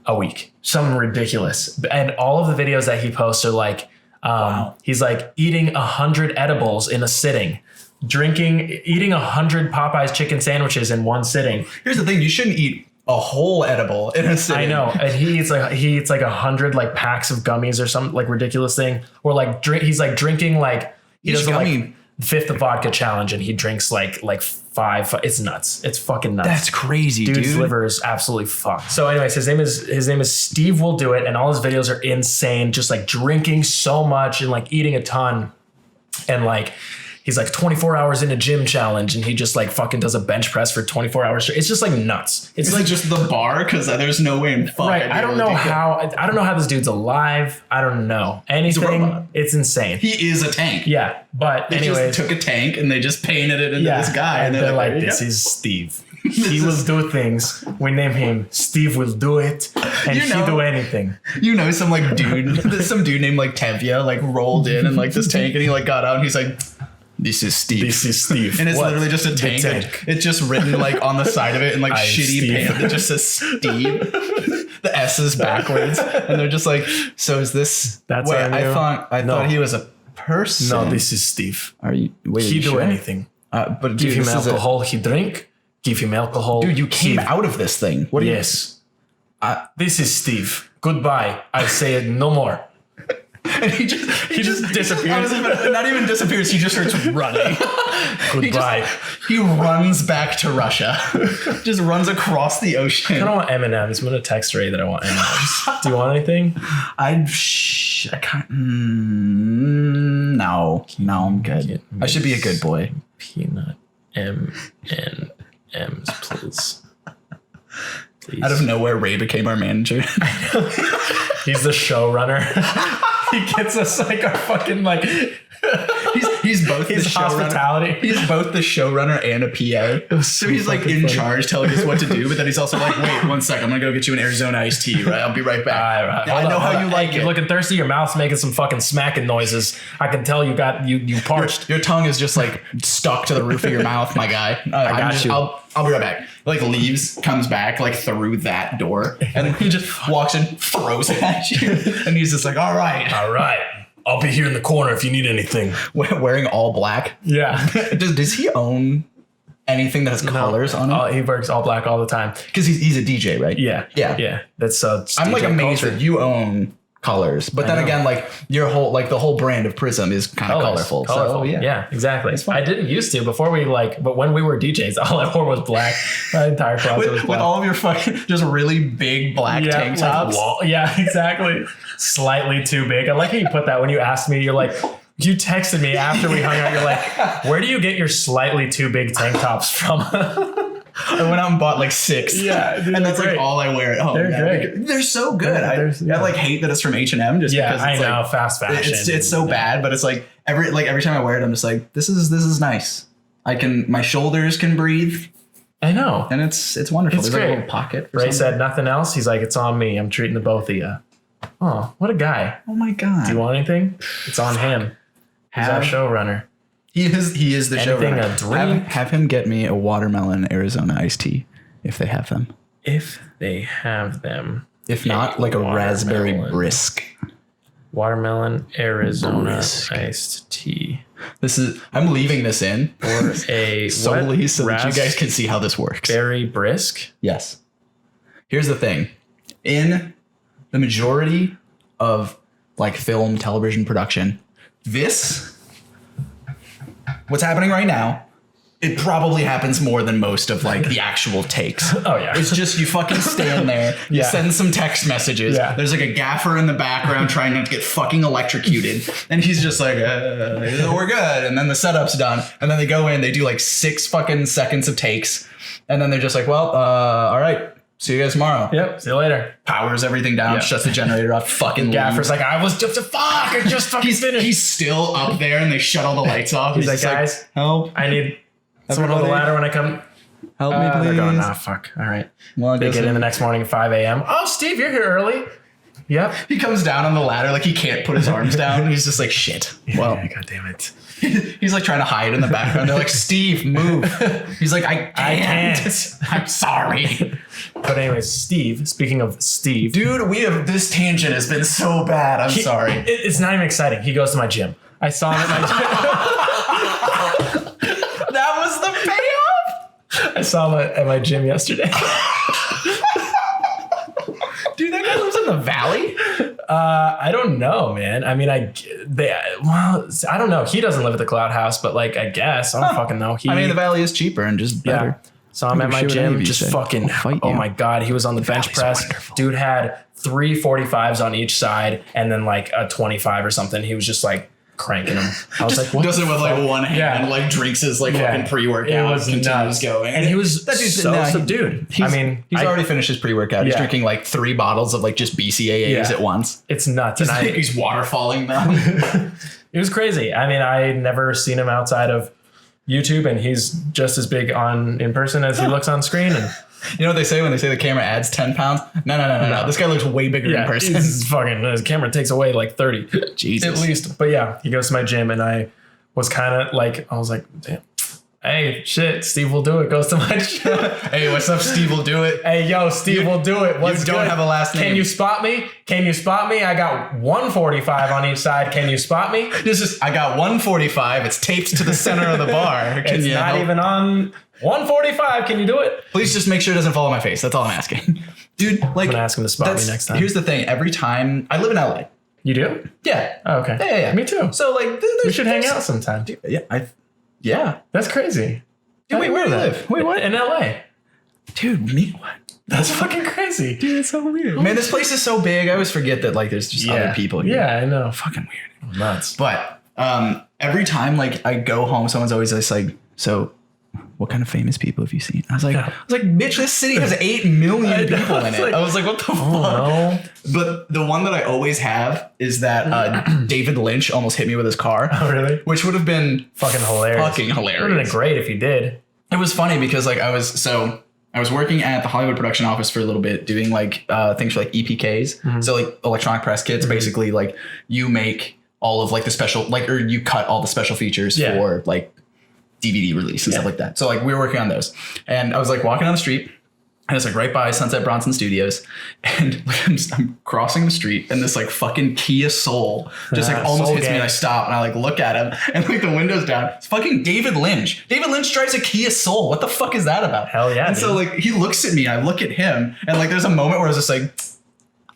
a week. Something ridiculous. And all of the videos that he posts are like, he's like eating 100 edibles in a sitting, eating 100 Popeyes chicken sandwiches in one sitting. Here's the thing. You shouldn't eat a whole edible in a sitting. I know. And he eats like 100 like packs of gummies or some like ridiculous thing. Or like he's like drinking like, he does like 5th of vodka challenge, and he drinks like 5. It's nuts. It's fucking nuts. That's crazy, dude. Dude's liver is absolutely fucked. So anyways, his name is Steve Will Do It, and all his videos are insane. Just like drinking so much and like eating a ton, and like he's like 24 hours in a gym challenge, and he just like fucking does a bench press for 24 hours straight. It's just like nuts. It's like just the bar, because there's no way in fuck. Right. I don't know how this dude's alive. I don't know anything. It's insane. He is a tank. Yeah, but they just took a tank and they just painted it into this guy, and they're like, this is Steve. He will do things. We name him Steve Will Do It, and he do anything. You know, some like dude, there's some dude named like Tevya like rolled in like this tank, and he like got out and he's like, this is Steve. This is Steve. And it's literally just a tank. It's just written like on the side of it in like shitty paint that just says Steve. The S is backwards, and they're just like, so is this? That's I thought he was a person. No, this is Steve. Are you? Wait, he do anything. But give him alcohol, he drink. Give him alcohol. Dude, you came out of this thing. What? Yes. This is Steve. Goodbye. I say it no more. And he just disappears. Not even disappears. He just starts running. Goodbye. He runs back to Russia. Just runs across the ocean. I don't want M&Ms. I'm gonna text Ray that I want M&Ms. Do you want anything? I can't. No, I'm good. I should be a good boy. Peanut M&M's, please. Please. Out of nowhere, Ray became our manager. He's the showrunner. He gets us like our fucking like. He's both his the hospitality. He's both the showrunner and a PA. So he's like in charge, telling us what to do. But then he's also like, wait, 1 second, I'm gonna go get you an Arizona iced tea. Right, I'll be right back. I know how you like it. You're looking thirsty. Your mouth's making some fucking smacking noises. I can tell you parched. Your tongue is just like stuck to the roof of your mouth, my guy. I got you. I'll be right back. Like leaves, comes back like through that door, and then he just walks in, throws it at you, and he's just like, all right. I'll be here in the corner if you need anything. Wearing all black. Yeah. Does he own anything that has colors on it? He works all black all the time. Because he's a DJ, right? Yeah. That's I'm like amazed that you own colors, but then again, like your whole the whole brand of Prism is kind of colorful. So yeah, exactly. I didn't used to before but when we were DJs, all I wore was black. My entire closet was black. With all of your fucking just really big black tank tops. Yeah, exactly. Slightly too big. I like how you put that when you asked me. You're like, you texted me after we hung out. You're like, where do you get your slightly too big tank tops from? I went out and bought like 6. Yeah, and that's like all I wear at home. They're great. They're so good. I like hate that it's from H&M just because it's fast fashion. It's so bad, but it's like every time I wear it, I'm just like, this is nice. My shoulders can breathe. I know. And it's wonderful. It's There's like a great. little pocket. Ray said nothing else. He's like, it's on me. I'm treating the both of you. Oh, what a guy. Oh my God. Do you want anything? It's on him. He's our showrunner. He is the Anything showrunner. a drink? Have him get me a watermelon Arizona iced tea if they have them. If they have them. If not, like a raspberry brisk. Watermelon Arizona Brisk. iced tea. I'm leaving this in Or a solely so that you guys raspberry can see how this works. brisk. Yes. Here's the thing. In the majority of like film, television production, what's happening right now, it probably happens more than most of like the actual takes. Oh yeah. It's just you fucking stand there, you send some text messages. Yeah. There's like a gaffer in the background trying not to get fucking electrocuted. And he's just like, we're good. And then the setup's done. And then they go in, they do like 6 fucking seconds of takes. And then they're just like, well, all right. See you guys tomorrow. Yep. See you later. Powers everything down, shuts the generator off, fucking Gaffer's leaves. like, I was just I just fucking finished. He's still up there and they shut all the lights off. He's like, just guys, help. I need someone on the Everybody. ladder when I come. Help me, please. They're going, oh, fuck. All right. Well, I They guess get in the next morning at 5 a.m. Oh, Steve, you're here early. Yep. he comes down on the ladder like he can't put his arms down. He's just like, shit. Well, God damn it. he's like trying to hide in the background. They're like, Steve, move. He's like, I can't. I'm sorry. But anyways, Steve, speaking of Steve. Dude, this tangent has been so bad. I'm sorry. It's not even exciting. He goes to my gym. I saw him at my gym. That was the payoff. I saw him at my gym yesterday. Dude, that guy lives in the valley. I don't know, man. I mean, I don't know. He doesn't live at the Cloud House, but like, I guess I don't fucking know. I mean, the valley is cheaper and just better. Yeah. So I'm at my Shoot what any of gym, you just say. fucking. I'll fight Oh you. my god, he was on the bench valley's press. wonderful. Dude had 3 45s on each side, and then like a 25 or something. He was just like cranking them. I was like, what? Does it with like one hand, Yeah. like drinks his like Yeah. fucking pre-workout. It was continues nuts. going. And he was That dude's- so nah, he- subdued. He's already finished his pre-workout. He's Yeah. drinking like 3 bottles of like just BCAAs Yeah. at once. It's nuts. And He's waterfalling them. it was crazy. I mean, I never seen him outside of YouTube, and he's just as big in person as he looks on screen. And You know what they say when they say the camera adds 10 pounds? No. This guy looks way bigger in person. His camera takes away like 30 Jesus. at least. But yeah, he goes to my gym, and I was kind of like, I was like, damn. Hey, shit, Steve will do it. Goes to my gym. Hey, what's up, Steve? Will do it. Hey, yo, Steve will do it. What's don't good? have a last name. Can you spot me? I got 145 on each side. Can you spot me? I got 145. It's taped to the center of the bar. Can It's you not help? even on 145. Can you do it? Please just make sure it doesn't fall on my face. That's all I'm asking. Dude, like, I'm gonna ask him to spot me next time. Here's the thing. Every time I live in LA. You do? Yeah. Oh, okay. Yeah. Me too. So like, We should hang out sometime. Yeah. That's crazy. Dude, wait, where do you that. live? Wait, what? In LA. Dude, me what? That's fucking crazy. Dude, it's so weird. Man, this place is so big. I always forget that like there's just other people here. Yeah, I know. Fucking weird. Nuts. But every time like I go home, someone's always just like, so what kind of famous people have you seen? I was like, bitch, this city has 8 million people in it. I was like, what the fuck? No. But the one that I always have is that David Lynch almost hit me with his car. Oh, really? Which would have been Fucking hilarious. fucking It would have been hilarious. great if you did. It was funny because like I was working at the Hollywood production office for a little bit doing like things for like EPKs. Mm-hmm. So like electronic press kits, basically like you make all of like the special, like, or you cut all the special features for like DVD release and stuff like that. So like we were working on those, and I was like walking down the street, and it's like right by Sunset Bronson Studios, and like I'm crossing the street, and this like fucking Kia Soul just like almost Soul hits me, gang. and I stop and I like look at him, and like the window's down. It's fucking David Lynch. David Lynch drives a Kia Soul. What the fuck is that about? Hell yeah, And so like he looks at me, and I look at him, and like there's a moment where I was just like,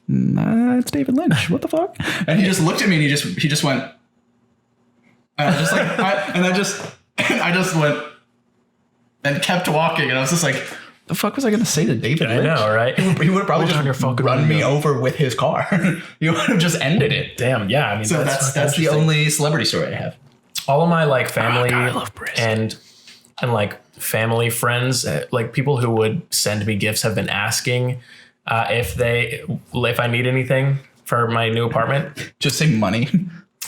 nah, it's David Lynch. What the fuck? And he just looked at me, and he just went, and I just like, I just went and kept walking, and I was just like, the fuck was I gonna say to David I Lynch? know, right? He would have probably Hold on your just fucking run me window. over with his car. He would have just ended it. Damn, yeah. I mean, So that's the interesting. only celebrity story I have. All of my like family God, I love Brisk. and like family friends, like people who would send me gifts have been asking if I need anything for my new apartment. Just say money.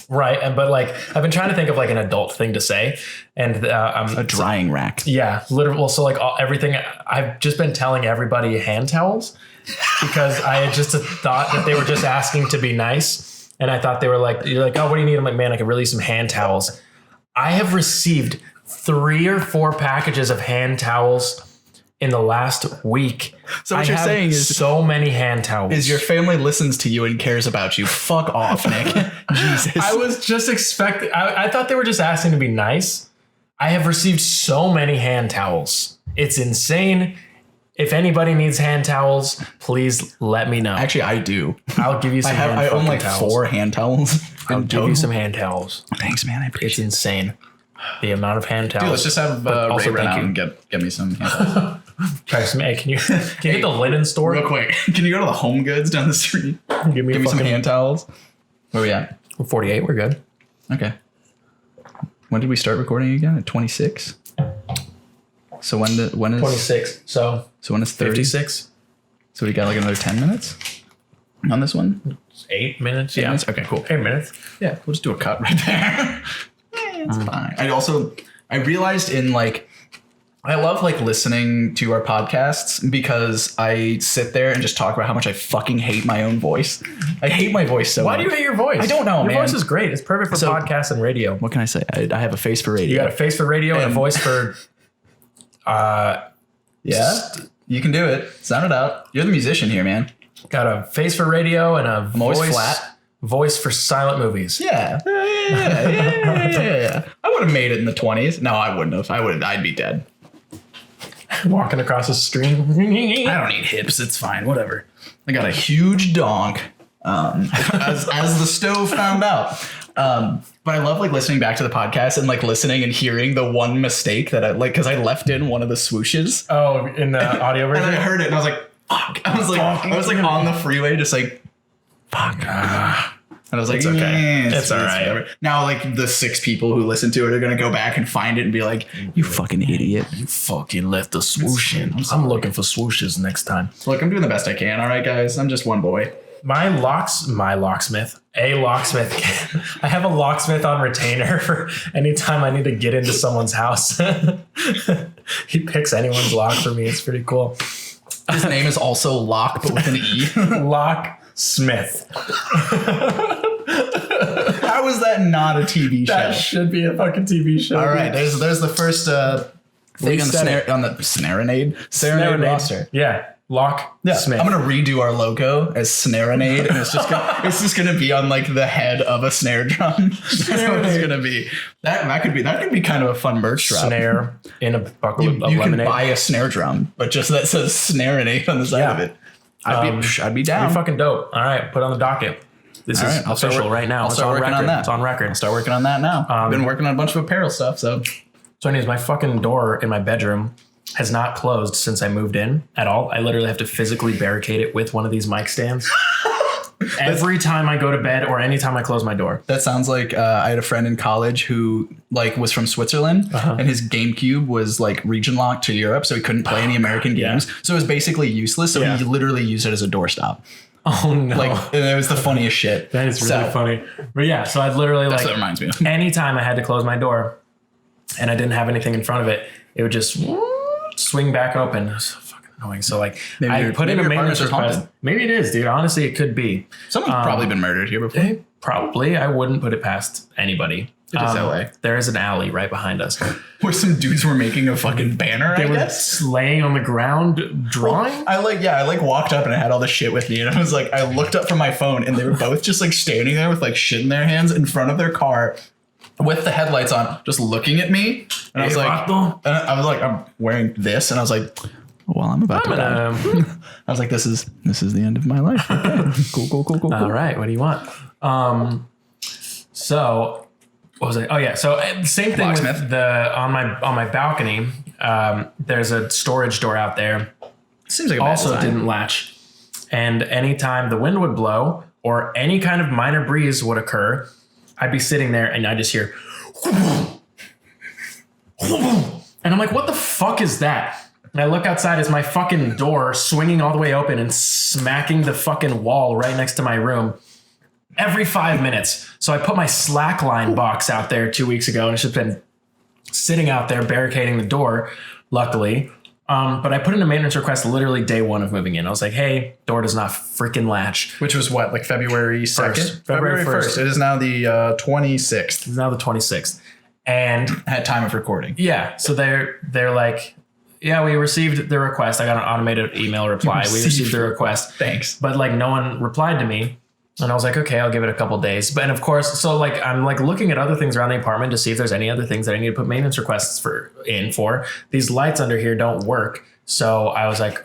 Right. But like, I've been trying to think of like an adult thing to say. And A drying rack. yeah, literally. Well, so like everything, I've just been telling everybody hand towels because I had just thought that they were just asking to be nice. And I thought they were like, you're like, oh, what do you need? I'm like, man, I could really use some hand towels. I have received 3 or 4 packages of hand towels in the last week. So what you're saying is so many hand towels. Is your family listens to you and cares about you. Fuck off, Nick. Jesus. I was just expecting, I thought they were just asking to be nice. I have received so many hand towels. It's insane. If anybody needs hand towels, please let me know. Actually, I do. I'll give you some I own like towels. 4 hand towels. I'll give you some hand towels. Thanks, man. I It's appreciate it. insane. The amount of hand towels. Dude, let's just have also Ray run thank out you. and get me some hand towels. Try some. Hey, can you get the linen store? Real quick. Can you go to the Home Goods down the street? Give me Give me some hand towels. Where we at? 48. We're good. Okay. When did we start recording again? At 26? So when is 26. So when is 30? 56. So we got like another 10 minutes on this one? 8 minutes. 8 Yeah. minutes? Okay, cool. 8 minutes. Yeah, we'll just do a cut right there. It's fine. I realized I love like listening to our podcasts because I sit there and just talk about how much I fucking hate my own voice. I hate my voice so Why much. do you hate your voice? I don't know, Your man. voice is great. It's perfect for So- podcasts and radio. What can I say? I have a face for radio. You got a face for radio and a And- voice for. Yeah, you can do it. Sound it out. You're the musician here, man. Got a face for radio and a always voice flat. voice for silent movies. Yeah. Yeah. I would have made it in the 20s. No, I wouldn't have. I'd be dead. Walking across the street. I don't need hips. It's fine. Whatever. I got a huge donk. As the stove found out. But I love like listening back to the podcast and like listening and hearing the one mistake that I like because I left in one of the swooshes Oh, in the audio and version. I heard it and I was like, fuck. I was like on the freeway just like, fuck. And I was like, It's okay. "Eh, It's all right." whatever." Now like the 6 people who listen to it are gonna go back and find it and be like, you fucking idiot. You fucking left the swoosh in. I'm looking for swooshes next time. Look, I'm doing the best I can. All right, guys. I'm just one boy. My locksmith. I have a locksmith on retainer for anytime I need to get into someone's house. He picks anyone's lock for me. It's pretty cool. His name is also Locke, but with an E. Locksmith. How is that not a TV show? That should be a fucking TV show. All right, there's the first thing on the Serenade roster. Yeah. Locksmith. I'm gonna redo our logo as Snarenade, and it's just gonna be on like the head of a snare drum. That's what it's gonna be. That could be kind of a fun merch drop. Snare in a bucket of You can lemonade. buy a snare drum, but just that says Snarenade on the side of it. I'd be down. Be fucking dope. All right, put it on the docket. This All is right, I'll start official work- right now. I'll It's start on working record. on that. It's on record. I'll start working on that now. I've been working on a bunch of apparel stuff, so So anyways, my fucking door in my bedroom has not closed since I moved in at all. I literally have to physically barricade it with one of these mic stands. Every time I go to bed or anytime I close my door. that sounds like I had a friend in college who like was from Switzerland and his GameCube was like region locked to Europe, so he couldn't play any American games. So it was basically useless. So he literally used it as a doorstop. Oh no. And it was the funniest shit. That is really funny. But yeah, so I'd literally That's like what it reminds me of. anytime I had to close my door and I didn't have anything in front of it, it would just swing back open. It was so fucking annoying. So like I put in a maintenance request. Maybe it is, dude. Honestly, it could be. Someone's probably been murdered here before. Probably. I wouldn't put it past anybody. It is LA. There is an alley right behind us. Where some dudes were making a fucking banner, They I were guess. laying on the ground drawing. I walked up and I had all this shit with me and I was like, I looked up from my phone and they were both just like standing there with like shit in their hands in front of their car with the headlights on, just looking at me. And I was like, I'm wearing this. And I was like, well, I'm about to die. I was like, this is the end of my life. Okay. Cool. All right. What do you want? So what was it? Oh yeah. So same thing Locksmith. with on my balcony. There's a storage door out there. Seems like a bad Also design. didn't latch. And anytime the wind would blow or any kind of minor breeze would occur, I'd be sitting there and I just hear, and I'm like, what the fuck is that? And I look outside as my fucking door swinging all the way open and smacking the fucking wall right next to my room. every 5 minutes. So I put my Slackline box out there 2 weeks ago, and it's just been sitting out there barricading the door, luckily. But I put in a maintenance request literally day one of moving in. I was like, hey, door does not freaking latch. Which was what, like February 2nd? February 1st. It is now the 26th. It's now the 26th. And at time of recording. yeah, so they're like, yeah, we received the request. I got an automated email reply. We received the request. Thanks. But like no one replied to me. And I was like, okay, I'll give it a couple days. But and of course, so like I'm like looking at other things around the apartment to see if there's any other things that I need to put maintenance requests for. These lights under here don't work. So I was like,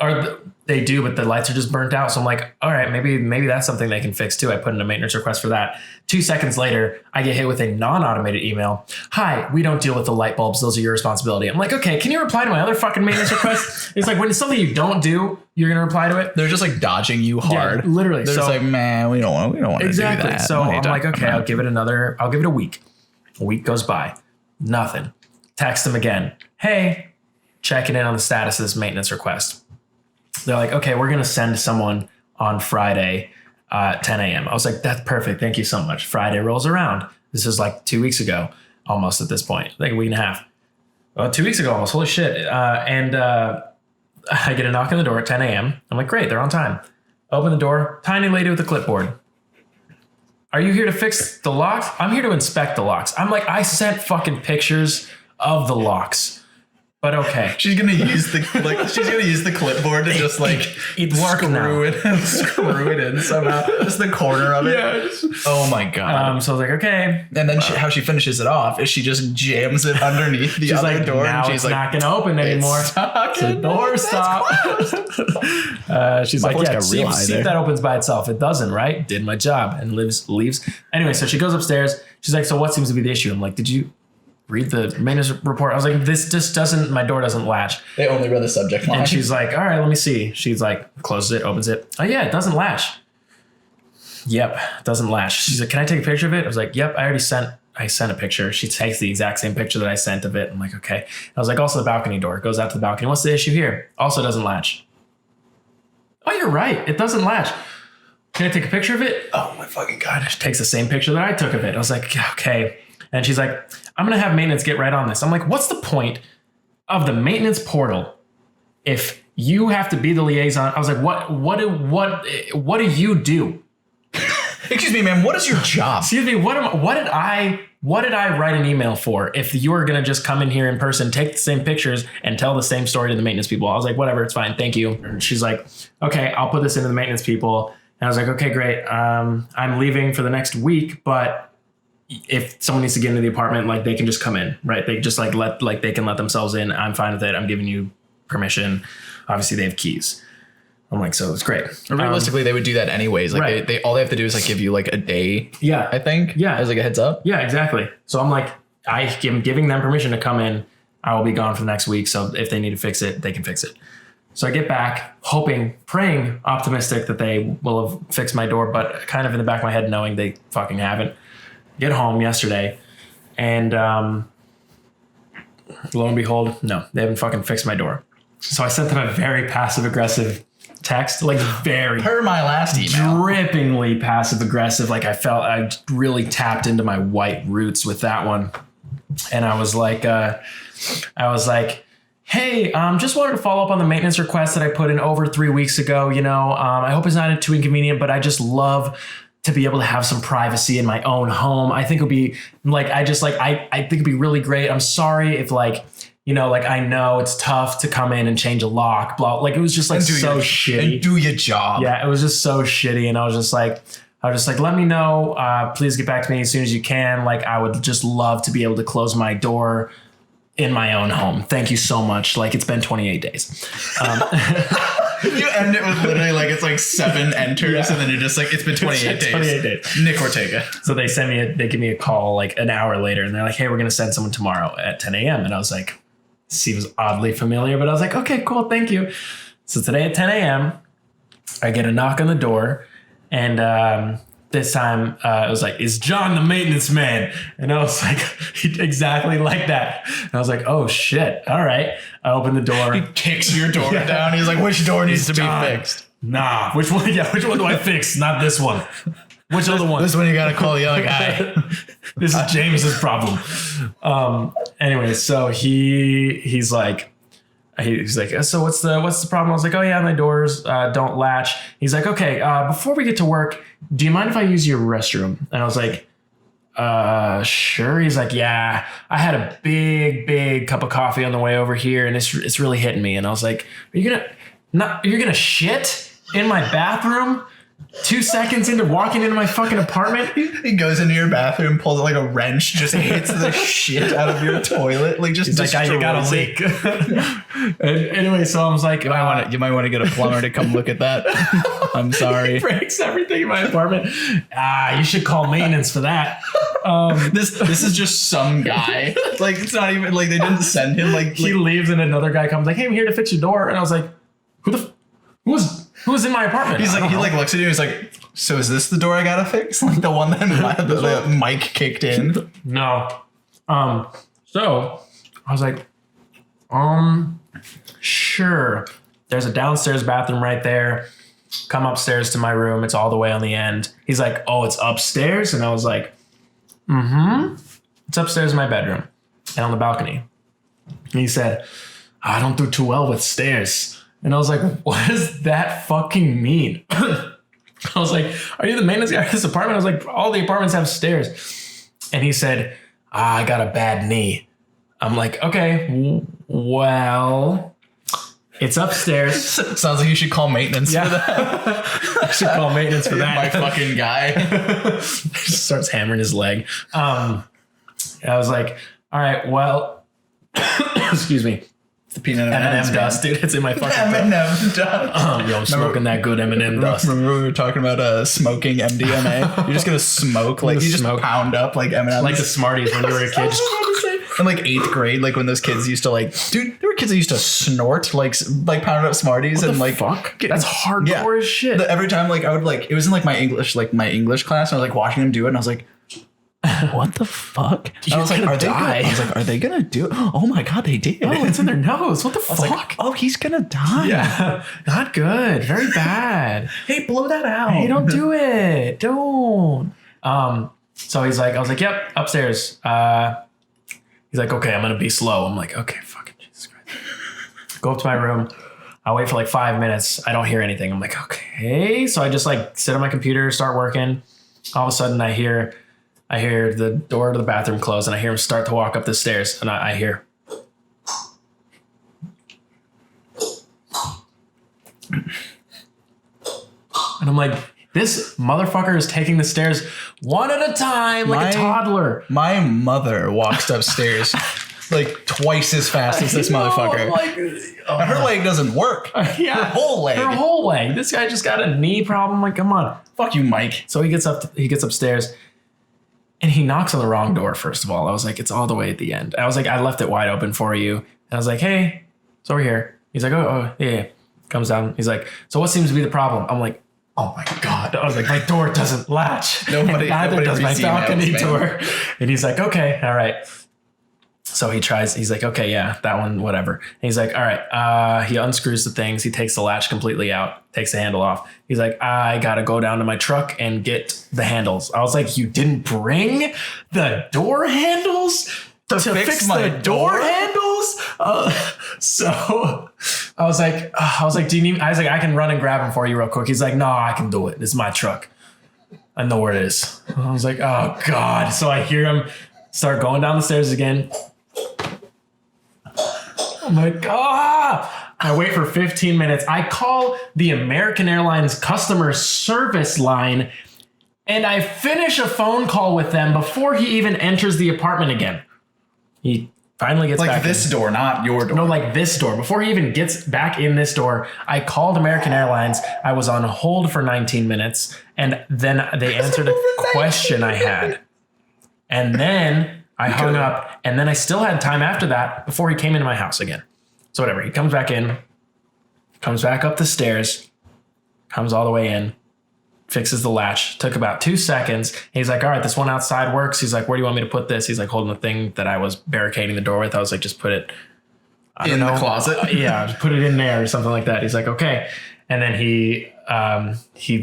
they do, but the lights are just burnt out. So I'm like, all right, maybe that's something they can fix too. I put in a maintenance request for that. 2 seconds later, I get hit with a non-automated email. Hi, we don't deal with the light bulbs. Those are your responsibility. I'm like, okay, can you reply to my other fucking maintenance request? It's like when it's something you don't do, you're gonna reply to it. They're just like dodging you hard. Yeah, literally. They're just like, man, we don't want to do that. So I'm like, okay, I'll give it a week. A week goes by. Nothing. Text them again. Hey, checking in on the status of this maintenance request. They're like, okay, we're going to send someone on Friday at 10 a.m. I was like, that's perfect. Thank you so much. Friday rolls around. This is like 2 weeks ago, almost at this point, like a week and a half. 2 weeks ago, almost. Holy shit. And I get a knock on the door at 10 a.m. I'm like, great, they're on time. Open the door. Tiny lady with a clipboard. Are you here to fix the locks? I'm here to inspect the locks. I'm like, I sent fucking pictures of the locks. But okay. She's gonna use the clipboard to just like screw it in somehow. Just the corner of it. Yeah. Oh my god. So I was like, okay. And then how she finishes it off is she just jams it underneath the other like, door. Now and she's she's not gonna open anymore. The door stop. She's like, yeah, see if that opens by itself. It doesn't, right? Did my job and leaves. Anyway, so she goes upstairs. She's like, so what seems to be the issue? I'm like, did you read the maintenance report? I was like, this just doesn't, my door doesn't latch. They only read the subject line. And she's like, all right, let me see. She's like, closes it, opens it. Oh yeah, it doesn't latch. Yep, it doesn't latch. She's like, can I take a picture of it? I was like, yep, I sent a picture. She takes the exact same picture that I sent of it. I'm like, okay. I was like, also the balcony door. It goes out to the balcony. What's the issue here? Also doesn't latch. Oh, you're right. It doesn't latch. Can I take a picture of it? Oh my fucking God. She takes the same picture that I took of it. I was like, okay. And she's like, I'm going to have maintenance get right on this. I'm like, what's the point of the maintenance portal if you have to be the liaison? I was like, what do you do? Excuse me, ma'am, what is your job? Excuse me, what did I write an email for if you were going to just come in here in person, take the same pictures and tell the same story to the maintenance people? I was like, whatever, it's fine. Thank you. And she's like, okay, I'll put this into the maintenance people. And I was like, okay, great. I'm leaving for the next week, but if someone needs to get into the apartment, like they can just come in, right? They just they can let themselves in. I'm fine with it. I'm giving you permission. Obviously they have keys. I'm like, so it's great. Realistically, they would do that anyways. Like right. they all they have to do is like give you like a day. Yeah. I think. Yeah. As like a heads up. Yeah, exactly. So I'm like, I am giving them permission to come in. I will be gone for the next week. So if they need to fix it, they can fix it. So I get back hoping, praying, optimistic that they will have fixed my door, but kind of in the back of my head knowing they fucking haven't. Get home yesterday and lo and behold, no, they haven't fucking fixed my door. So I sent them a very passive aggressive text, like very per my last email, drippingly passive aggressive. Like I felt I really tapped into my white roots with that one. And I was like, hey, just wanted to follow up on the maintenance request that I put in over 3 weeks ago. You know, I hope it's not too inconvenient, but I just love to be able to have some privacy in my own home. I think it would be like, I think it'd be really great. I'm sorry if like, you know, like I know it's tough to come in and change a lock, blah. Like it was just like so shitty. And do your job. Yeah, it was just so shitty. And I was just like, let me know. Please get back to me as soon as you can. Like I would just love to be able to close my door in my own home. Thank you so much. Like it's been 28 days. You end it with literally like it's like 7 enters and then you're just like, it's been 28 days. 28 days. Nick Ortega. So they give me a call like an hour later and they're like, hey, we're going to send someone tomorrow at 10 a.m. And I was like, seems oddly familiar, but I was like, okay, cool. Thank you. So today at 10 a.m. I get a knock on the door and, this time it was like, is John the maintenance man? And I was like, exactly like that. And I was like, oh shit. All right. I open the door. He kicks your door down. He's like, which door needs to be fixed? Nah. Which one? Yeah. Which one do I fix? Not this one. Which other one? This is when you gotta call the other guy. This is James's problem. Anyway, so he's like, so what's the problem? I was like, oh yeah, my doors don't latch. He's like, okay, before we get to work, do you mind if I use your restroom? And I was like, sure. He's like, yeah, I had a big cup of coffee on the way over here, and it's really hitting me. And I was like, you're gonna shit in my bathroom 2 seconds into walking into my fucking apartment? He goes into your bathroom, pulls out like a wrench, just hits the shit out of your toilet. Like just He's like, you got a leak. And anyway, so I was like, you might want to get a plumber to come look at that. I'm sorry. He breaks everything in my apartment. You should call maintenance for that. This is just some guy. Like it's not even like they didn't send him. Like he leaves and another guy comes like, hey, I'm here to fix your door. And I was like, who's in my apartment? He's like, he like looks at you. He's like, so is this the door I gotta fix? Like the one that the mic kicked in? No. So I was like, sure. There's a downstairs bathroom right there. Come upstairs to my room. It's all the way on the end. He's like, oh, it's upstairs? And I was like, it's upstairs in my bedroom and on the balcony. And he said, I don't do too well with stairs. And I was like, what does that fucking mean? I was like, are you the maintenance guy at this apartment? I was like, all the apartments have stairs. And he said, I got a bad knee. I'm like, okay, well, it's upstairs. Sounds like you should call maintenance for that. I should call maintenance for that. My fucking guy. Just starts hammering his leg. I was like, all right, well, excuse me. The peanut M&M dust, dude. It's in my fucking M&M dust. I'm smoking that good M&M dust. Remember we were talking about smoking MDMA? You're just gonna smoke, like you just pound up like M&Ms. Like the Smarties when you were a kid. In like 8th grade, like when those kids used to like, dude, there were kids that used to snort like pounded up Smarties and like fuck. That's hardcore as shit. Every time like I would like, it was in like my English class, and I was like watching them do it, and I was like, what the fuck? I was like, are they gonna do it? Oh my god, they did. Oh, it's in their nose. What the fuck? Like, oh, he's gonna die. Yeah. Not good. Very bad. Hey, blow that out. Hey, don't do it. Don't. So he's like, I was like, yep, upstairs. He's like, okay, I'm gonna be slow. I'm like, okay, fucking Jesus Christ. Go up to my room. I wait for like 5 minutes. I don't hear anything. I'm like, okay. So I just like sit on my computer, start working. All of a sudden I hear the door to the bathroom close, and I hear him start to walk up the stairs, and I hear. And I'm like, this motherfucker is taking the stairs one at a time like a toddler. My mother walks upstairs like twice as fast as this motherfucker. Like, and her leg doesn't work. Yeah. Her whole leg. Her whole leg. This guy just got a knee problem. Like, come on. Fuck you, Mike. So he gets upstairs. And he knocks on the wrong door, first of all. I was like, it's all the way at the end. I was like, I left it wide open for you. And I was like, hey, it's over here. He's like, oh, yeah. Comes down. He's like, so what seems to be the problem? I'm like, oh my God. I was like, my door doesn't latch. Nobody does my balcony door. And he's like, okay, all right. So he tries, he's like, okay, yeah, that one, whatever. And he's like, all right. He unscrews the things. He takes the latch completely out, takes the handle off. He's like, I got to go down to my truck and get the handles. I was like, you didn't bring the door handles to fix my door handles? So I was like, do you need, I was like, I can run and grab them for you real quick. He's like, no, I can do it. This is my truck. I know where it is. I was like, oh God. So I hear him start going down the stairs again. I'm like, I wait for 15 minutes. I call the American Airlines customer service line, and I finish a phone call with them before he even enters the apartment again. He finally gets back like this door, not your door. No, like this door. Before he even gets back in this door, I called American Airlines. I was on hold for 19 minutes, and then they answered a question I had. And then I hung up, and then I still had time after that before he came into my house again. So whatever, he comes back in, comes back up the stairs, comes all the way in, fixes the latch. Took about 2 seconds. He's like, all right, this one outside works. He's like, where do you want me to put this? He's like holding the thing that I was barricading the door with. I was like, just put it in the closet. Yeah, just put it in there or something like that. He's like, okay. And then he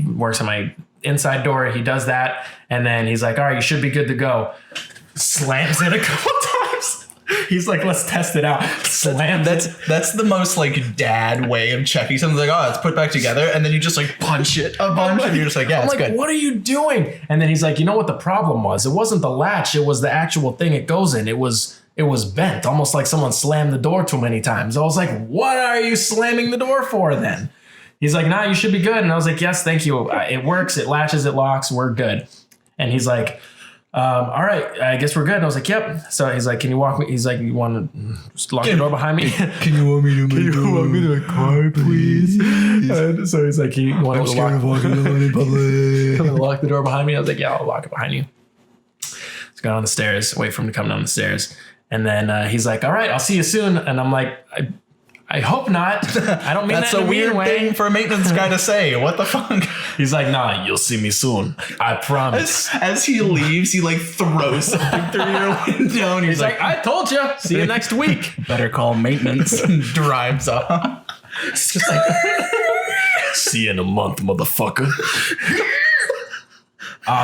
works on inside door. He does that. And then he's like, all right, you should be good to go. Slams it a couple times. He's like, let's test it out. Slams That's the most like dad way of checking something. Like, oh, it's put back together, and then you just like punch it a bunch, and you're just like, yeah, it's good. What are you doing? And then he's like, you know what the problem was? It wasn't the latch. It was the actual thing it goes in. It was bent, almost like someone slammed the door too many times. I was like, what are you slamming the door for then? He's like, nah, you should be good. And I was like, yes, thank you. It works. It latches. It locks. We're good. And he's like, all right, I guess we're good. And I was like, yep. So he's like, can you walk me? He's like, you want to just lock the door behind me? Can you walk me to my car, please? And so he's like, you want to walking alone in public. lock the door behind me? I was like, yeah, I'll lock it behind you. Let's go down the stairs, wait for him to come down the stairs. And then he's like, all right, I'll see you soon. And I'm like, I hope not. I don't mean That's that in a weird thing for a maintenance guy to say. What the fuck? He's like, nah, you'll see me soon. I promise. As he leaves, he like throws something through your window, and He's like, I told you. See you next week. better call maintenance. And drives off. It's just like, see you in a month, motherfucker.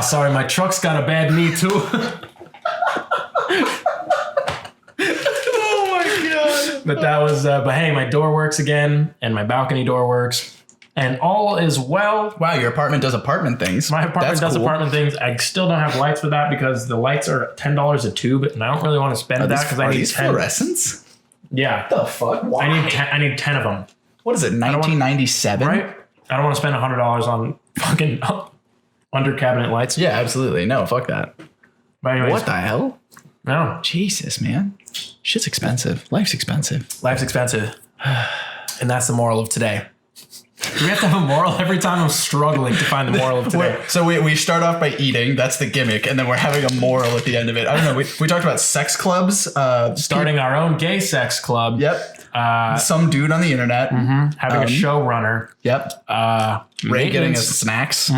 Sorry, my truck's got a bad knee too. But that was, but hey, my door works again, and my balcony door works, and all is well. Wow, your apartment does apartment things. My apartment does apartment things. I still don't have lights for that because the lights are $10 a tube, and I don't really want to spend that because I need 10. Fluorescents? Yeah. What the fuck? Why? I need 10 of them. What is it, 1997? Right? I don't want to spend $100 on fucking under cabinet lights. Yeah, absolutely. No, fuck that. But anyways, What the hell? no. Jesus, man. Shit's expensive. Life's expensive. Life's expensive. And that's the moral of today. Do we have to have a moral every time? I'm struggling to find the moral of today. So we start off by eating. That's the gimmick. And then we're having a moral at the end of it. I don't know. We talked about sex clubs. Starting our own gay sex club. Yep. Some dude on the internet. Having a showrunner. Yep. Ray getting us snacks.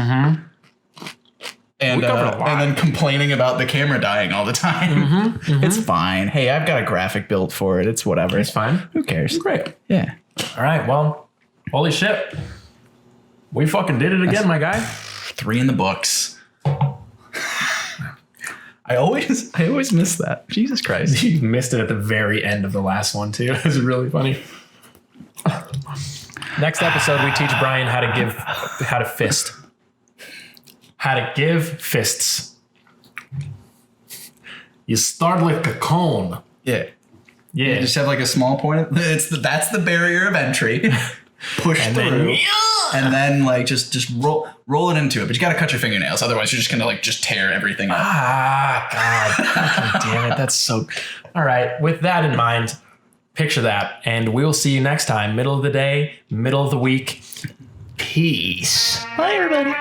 And, We covered a lot. and then complaining about the camera dying all the time. It's fine. Hey, I've got a graphic built for it. It's whatever. It's fine. Who cares? Great. Yeah. All right. Well, holy shit. We fucking did it again, my guy. 3 in the books. I always miss that. Jesus Christ. You missed it at the very end of the last one, too. It was really funny. Next episode, we teach Brian how to fist. How to give fists. You start like a cone. Yeah. Yeah. You just have like a small point. That's the barrier of entry. Push through. And then like just roll it into it. But you gotta cut your fingernails. Otherwise you're just gonna like just tear everything up. God. Damn it. That's so. All right. With that in mind, picture that. And we'll see you next time. Middle of the day, middle of the week. Peace. Bye everybody.